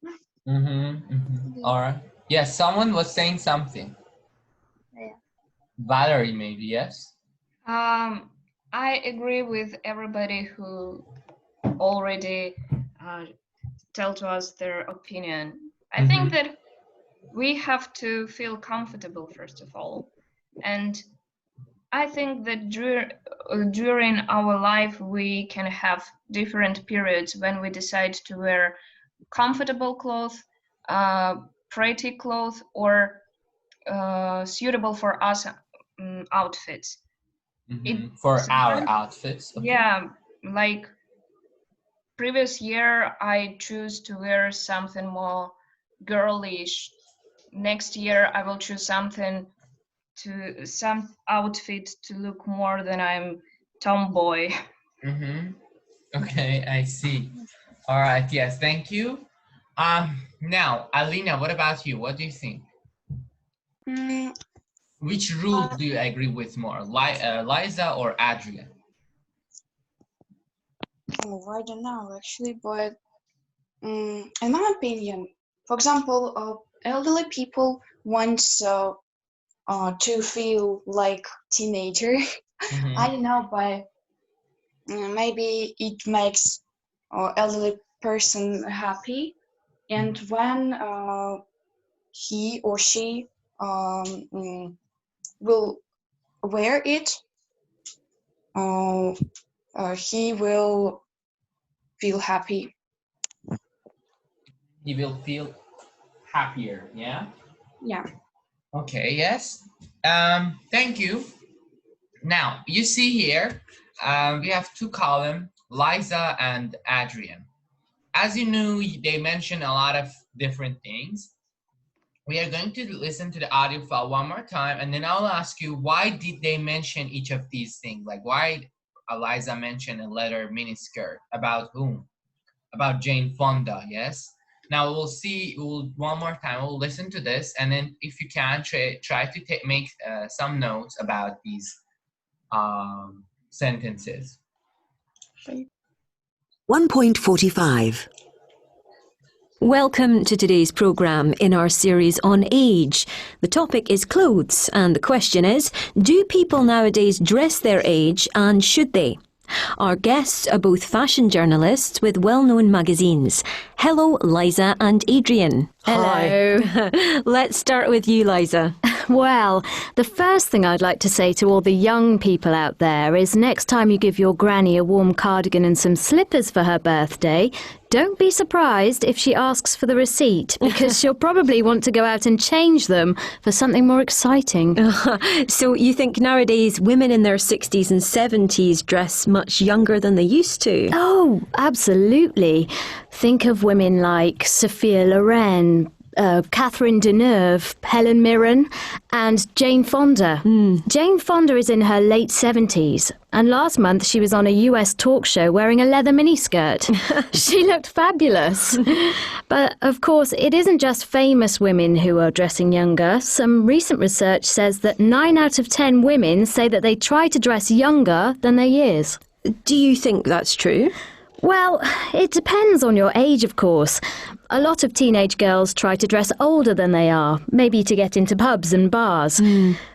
All right. Yes, someone was saying something. Yeah. Valerie, maybe, yes? I agree with everybody who already told us their opinion. I think that we have to feel comfortable, first of all. And I think that during our life, we can have different periods when we decide to wear comfortable clothes, pretty clothes, or suitable for us outfits. For our outfits. Okay. Yeah, like previous year, I choose to wear something more girlish. Next year, I will choose some outfit to look more than I'm tomboy. Okay, I see. All right, yes, thank you. Now, Alina, what about you? What do you think? Which rule do you agree with more, Liza or Adrian? Oh, I don't know actually, but in my opinion, for example, elderly people want to feel like teenager. I don't know, but maybe it makes elderly person happy, and when he or she will wear it, he will feel happy. He will feel happier, yeah? Yeah. Okay, yes. Thank you. Now, you see here, we have two columns, Liza and Adrian. As you knew, they mentioned a lot of different things. We are going to listen to the audio file one more time, and then I'll ask you, why did they mention each of these things? Like, why Liza mentioned a leather miniskirt? About whom? About Jane Fonda, yes? Now we'll see, one more time, we'll listen to this, and then if you can, try to make some notes about these sentences. 1.45. Welcome to today's programme in our series on age. The topic is clothes, and the question is, do people nowadays dress their age, and should they? Our guests are both fashion journalists with well-known magazines. Hello, Liza and Adrian. Hello. Let's start with you, Liza. Well, the first thing I'd like to say to all the young people out there is next time you give your granny a warm cardigan and some slippers for her birthday, don't be surprised if she asks for the receipt, because she'll probably want to go out and change them for something more exciting. So you think nowadays women in their 60s and 70s dress much younger than they used to? Oh, absolutely. Think of women like Sophia Loren, Catherine Deneuve, Helen Mirren, and Jane Fonda. Jane Fonda is in her late 70s, and last month she was on a US talk show wearing a leather miniskirt. She looked fabulous. But of course, it isn't just famous women who are dressing younger. Some recent research says that 9 out of 10 women say that they try to dress younger than their years. Do you think that's true? Well, it depends on your age, of course. A lot of teenage girls try to dress older than they are, maybe to get into pubs and bars.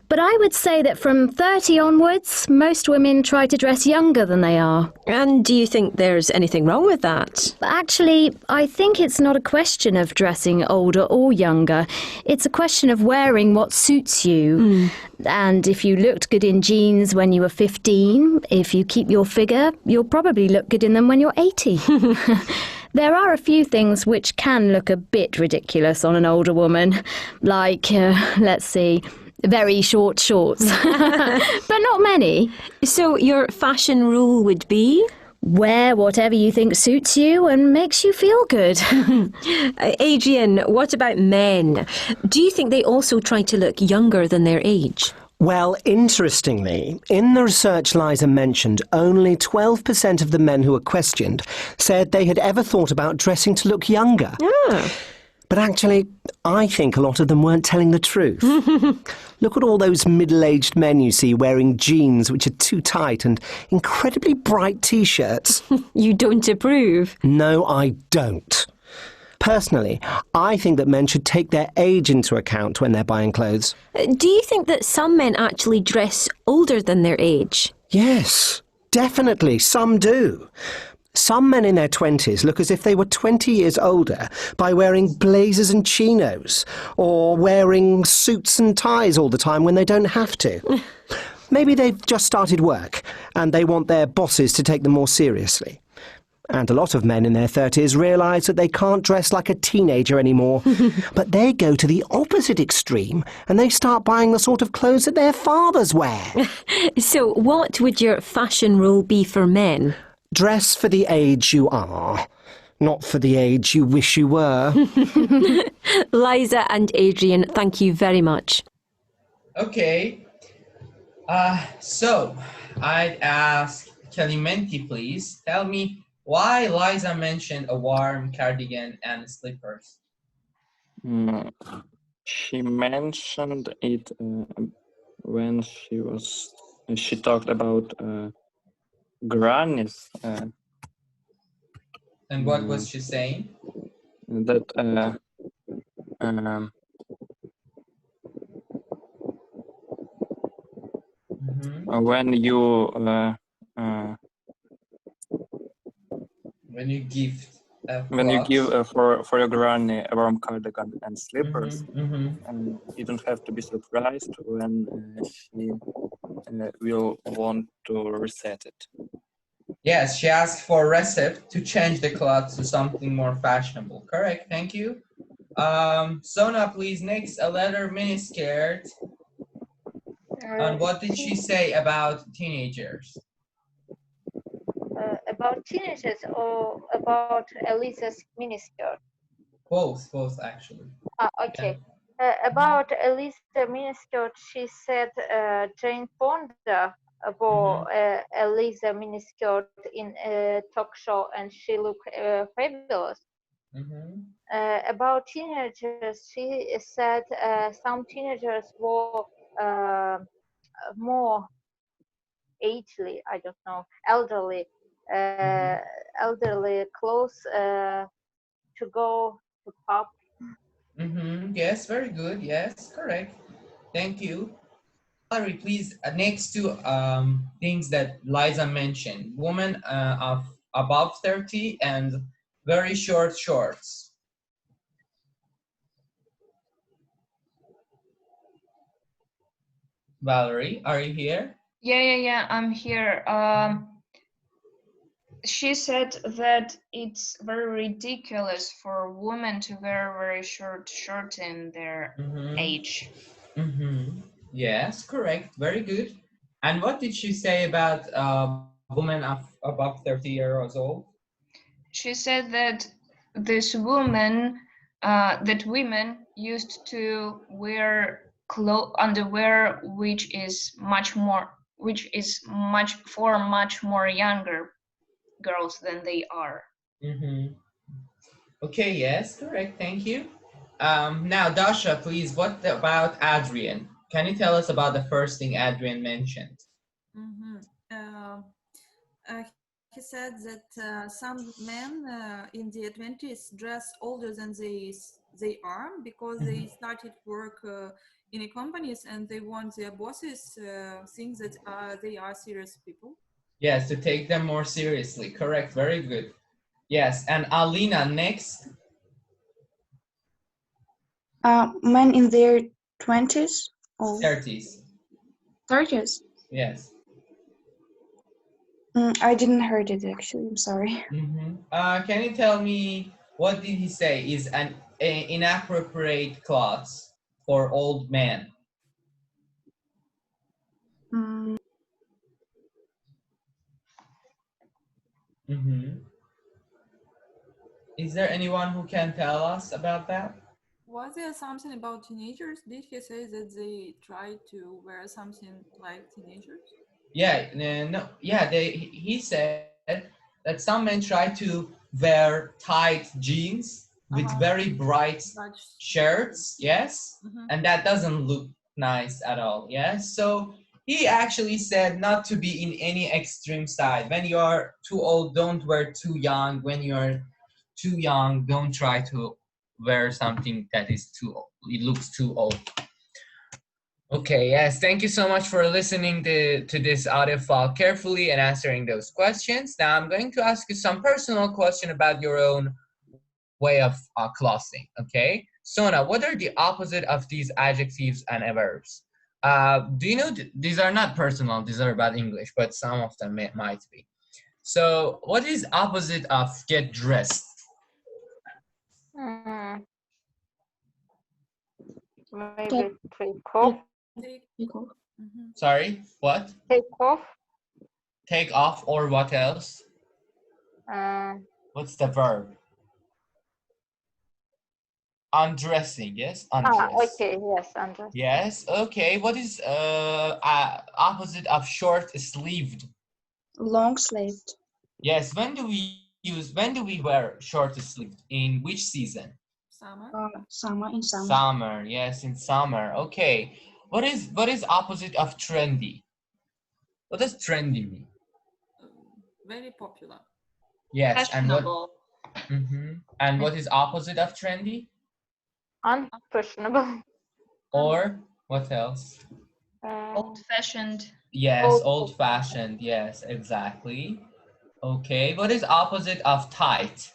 But I would say that from 30 onwards, most women try to dress younger than they are. And do you think there's anything wrong with that? Actually, I think it's not a question of dressing older or younger. It's a question of wearing what suits you. And if you looked good in jeans when you were 15, if you keep your figure, you'll probably look good in them when you're 80. There are a few things which can look a bit ridiculous on an older woman, like, let's see, very short shorts, but not many. So your fashion rule would be? Wear whatever you think suits you and makes you feel good. Adrian, what about men? Do you think they also try to look younger than their age? Well, interestingly, in the research Liza mentioned, only 12% of the men who were questioned said they had ever thought about dressing to look younger. But actually, I think a lot of them weren't telling the truth. Look at all those middle-aged men you see wearing jeans which are too tight and incredibly bright T-shirts. You don't approve? No, I don't. Personally, I think that men should take their age into account when they're buying clothes. Do you think that some men actually dress older than their age? Yes, definitely, some do. Some men in their 20s look as if they were 20 years older by wearing blazers and chinos, or wearing suits and ties all the time when they don't have to. Maybe they've just started work, and they want their bosses to take them more seriously. And a lot of men in their 30s realise that they can't dress like a teenager anymore. But they go to the opposite extreme and they start buying the sort of clothes that their fathers wear. So what would your fashion rule be for men? Dress for the age you are, not for the age you wish you were. Liza and Adrian, thank you very much. Okay. So I'd ask Kalimenti, please. Tell me why Liza mentioned a warm cardigan and slippers. She mentioned it when she talked about grannies. And what was she saying? That when you give for your granny a warm cardigan and slippers, you don't have to be surprised when she will want to reset it. Yes, she asked for a recipe to change the clothes to something more fashionable. Correct, thank you. Sona, please, next, a leather miniskirt. And what did she say about teenagers? About teenagers or about Elisa's miniskirt? Both actually. Okay. Yeah. About Elisa's miniskirt, she said Jane Fonda wore Elisa miniskirt in a talk show and she looked fabulous. About teenagers, she said some teenagers wore more agely, I don't know, elderly clothes to go to pub. Yes, very good. Yes, correct. Thank you. Valerie, please, next to things that Liza mentioned, women of above 30 and very short shorts. Valerie, are you here? Yeah, I'm here. She said that it's very ridiculous for women to wear very short shorts in their age. Yes, correct. Very good. And what did she say about women of above 30 years old? She said that this woman, that women used to wear underwear which is much more younger girls than they are. Okay, yes, correct. Thank you. Now, Dasha, please, what about Adrian? Can you tell us about the first thing Adrian mentioned? He said that some men in their 20s dress older than they are because they started work in a companies and they want their bosses think that they are serious people. Yes, to take them more seriously. Correct. Very good. Yes, and Alina, next. Men in their 20s or 30s. 30s? Yes. I didn't heard it actually, I'm sorry. Can you tell me what did he say is an inappropriate clause for old men? Is there anyone who can tell us about that? Was there something about teenagers? Did he say that they try to wear something like teenagers? Yeah, no, yeah, he said that some men try to wear tight jeans with very bright shirts, yes, and that doesn't look nice at all, yes. So he actually said not to be in any extreme side. When you are too old, don't wear too young. When you are too young, don't try to wear something that is too old. It looks too old. Okay, yes, thank you so much for listening to this audio file carefully and answering those questions. Now I'm going to ask you some personal question about your own way of classing, okay? Sona, what are the opposite of these adjectives and verbs? Do you know, these are not personal, these are about English, but some of them might be. So what is opposite of get dressed? Maybe take off. Sorry, what? Take off. Take off, or what else? What's the verb? Undressing, yes? Undress. Okay, yes, undress. Yes, okay. What is opposite of short-sleeved? Long-sleeved. Yes, when do we wear short-sleeved? In which season? Summer. In summer. Summer, yes, in summer. Okay. What is opposite of trendy? What does trendy mean? Very popular. Yes, fashionable. And what is opposite of trendy? Unfashionable. Or what else? Old-fashioned. Yes, old-fashioned. Yes, exactly. Okay, what is opposite of tight?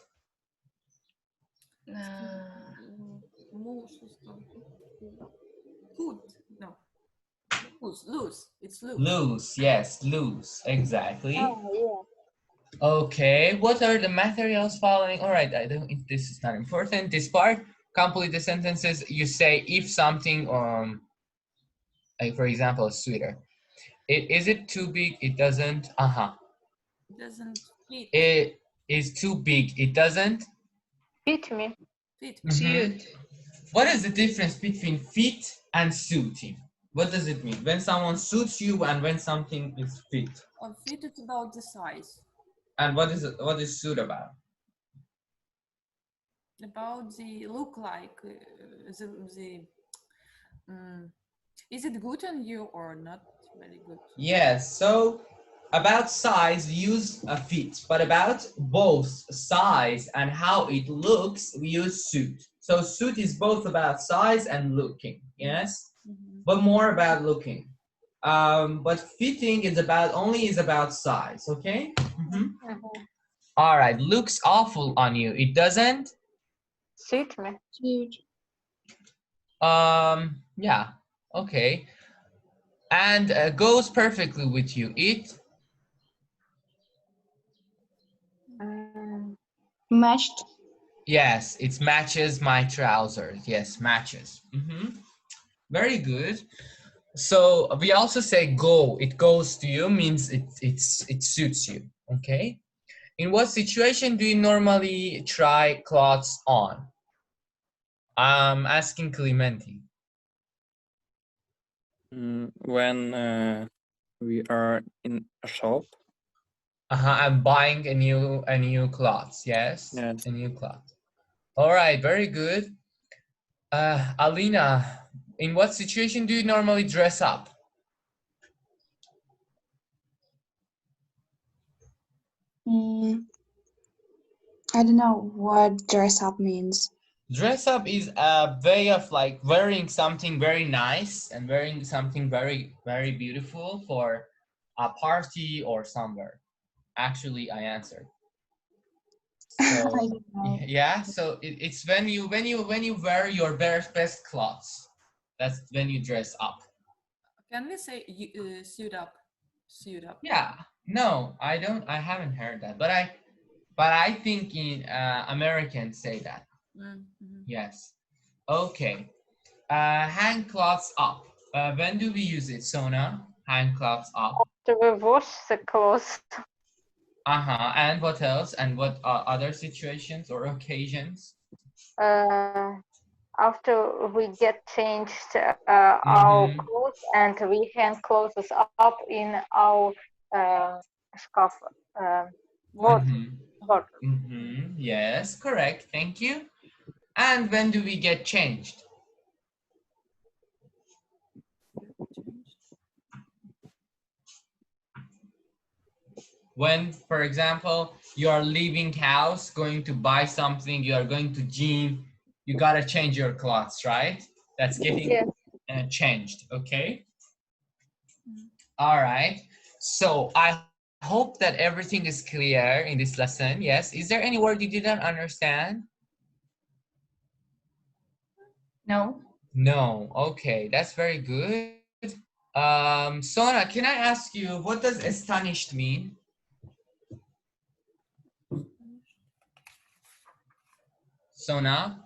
Loose. It's loose. Loose, yes, loose, exactly. Oh, yeah. Okay, what are the materials following? All right, I don't. This is not important. This part, complete the sentences. You say if something, like for example, a sweater. Is it too big? It doesn't. It doesn't fit. It is too big. It doesn't fit me. Fit. Suit. What is the difference between fit and suiting? What does it mean when someone suits you and when something is fit? Fit is about the size. And what is suit about? About the look like is it good on you or not very good? Yes, so about size, use a fit, but about both size and how it looks, we use suit. So suit is both about size and looking, yes? But more about looking. But fitting is about size, okay? All right, looks awful on you. It doesn't suit me. Yeah, okay. And goes perfectly with you. It matched. Yes, it matches my trousers. Yes, matches. Very good. So we also say go. It goes to you means it suits you. Okay. In what situation do you normally try clothes on? I'm asking Clementi. When we are in a shop. I'm buying a new clothes. Yes. Yes. A new cloth. All right. Very good. Alina, in what situation do you normally dress up? I don't know what dress up means. Dress up is a way of like wearing something very nice and wearing something very, very beautiful for a party or somewhere. Actually, I answered. So I don't know. yeah, so it's when you wear your best clothes. That's when you dress up. Can we say suit up? Suit up. Yeah. No, I don't. I haven't heard that, but I think in Americans say that. Yes. Okay. Hang cloths up. When do we use it, Sona? Hang cloths up. After we wash the clothes. And what else? And what other situations or occasions? After we get changed our clothes and we hang clothes up in our scarf. Yes, correct. Thank you. And when do we get changed? When, for example, you are leaving house, going to buy something, you are going to gym, you gotta change your clothes, right? That's getting changed, okay? All right. So I hope that everything is clear in this lesson. Yes. Is there any word you didn't understand? No. No. Okay, that's very good. Sona, can I ask you, what does astonished mean? Sona?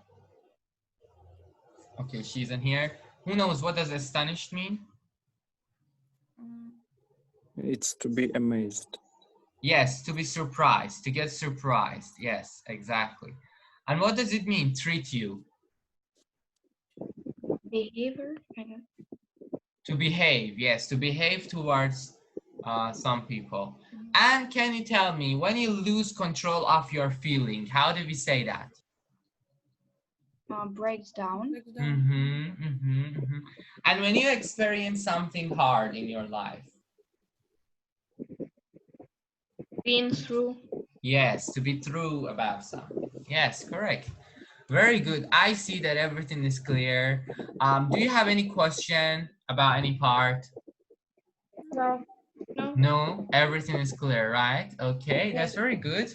Okay, she's in here. Who knows what does astonished mean? It's to be amazed. Yes, to be surprised, to get surprised. Yes, exactly. And what does it mean, treat you? Behavior. To behave, yes, to behave towards some people. And can you tell me, when you lose control of your feeling, how do we say that? Breaks down. And when you experience something hard in your life? Being through. Yes, to be true about something. Yes, correct. Very good. I see that everything is clear. Do you have any question about any part? No. No, everything is clear, right? Okay, that's very good.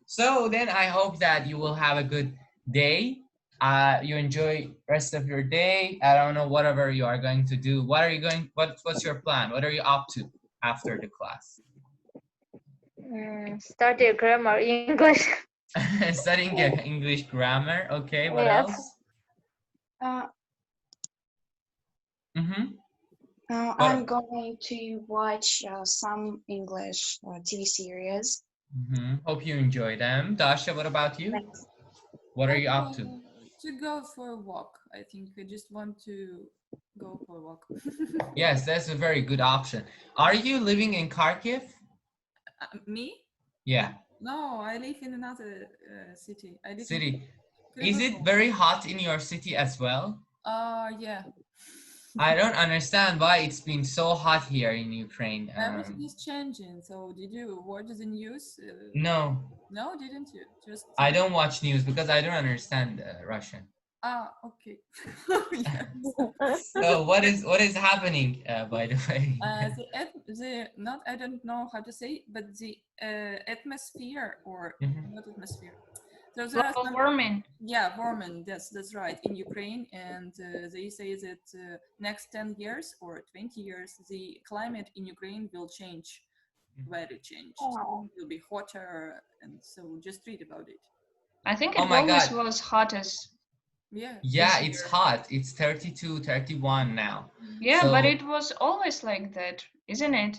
So then I hope that you will have a good day. You enjoy rest of your day. I don't know, whatever you are going to do. What's your plan? What are you up to after the class? Study grammar, English. Studying English grammar. Okay, what else? I'm going to watch some English TV series. Hope you enjoy them. Dasha, what about you? What are you up to? To go for a walk. I think I just want to go for a walk. Yes, that's a very good option. Are you living in Kharkiv? Me? Yeah. No, I live in another city. City. Is it very hot in your city as well? Yeah. I don't understand why it's been so hot here in Ukraine. Everything is changing. So did you watch the news? No. No, didn't you? Just. I don't watch news because I don't understand Russian. Ah, okay. So what is happening, by the way? I don't know how to say, but the atmosphere or not atmosphere. So there are some, warming. Yeah, warming. Yes, that's right. In Ukraine, and they say that next 10 years or 20 years, the climate in Ukraine will change, very change. It will be hotter, and so just read about it. I think Oh it my always God. was hottest. Yeah, it's hot. It's 32, 31 now. Yeah, So, but it was always like that, isn't it?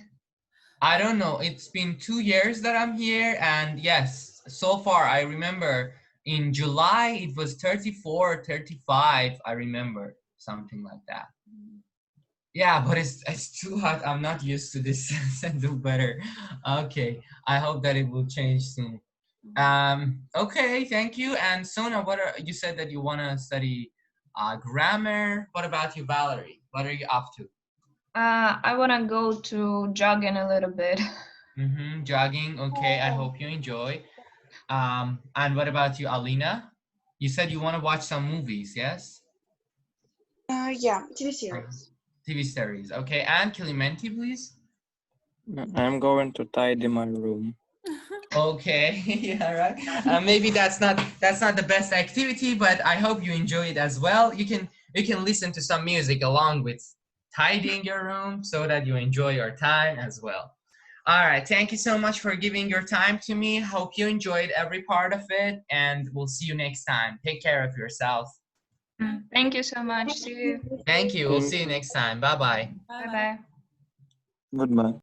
I don't know. It's been 2 years that I'm here, and yes, so far I remember in July it was 34, 35. I remember something like that. Yeah, but it's too hot. I'm not used to this sense of weather. Okay, I hope that it will change soon. Okay, thank you. And Sona, you said that you want to study grammar. What about you, Valerie? What are you up to? I want to go to jogging a little bit. Jogging. Okay, I hope you enjoy. And what about you, Alina? You said you want to watch some movies, yes? Yeah, TV series. TV series. Okay, and Kilimenti, please. I'm going to tidy my room. Okay, yeah, right. Maybe that's not the best activity, but I hope you enjoy it as well. You can listen to some music along with tidying your room so that you enjoy your time as well. All right, thank you so much for giving your time to me. Hope you enjoyed every part of it, and we'll see you next time. Take care of yourself. Thank you so much. See you. Thank you. We'll see you next time. Bye-bye. Bye-bye. Goodbye.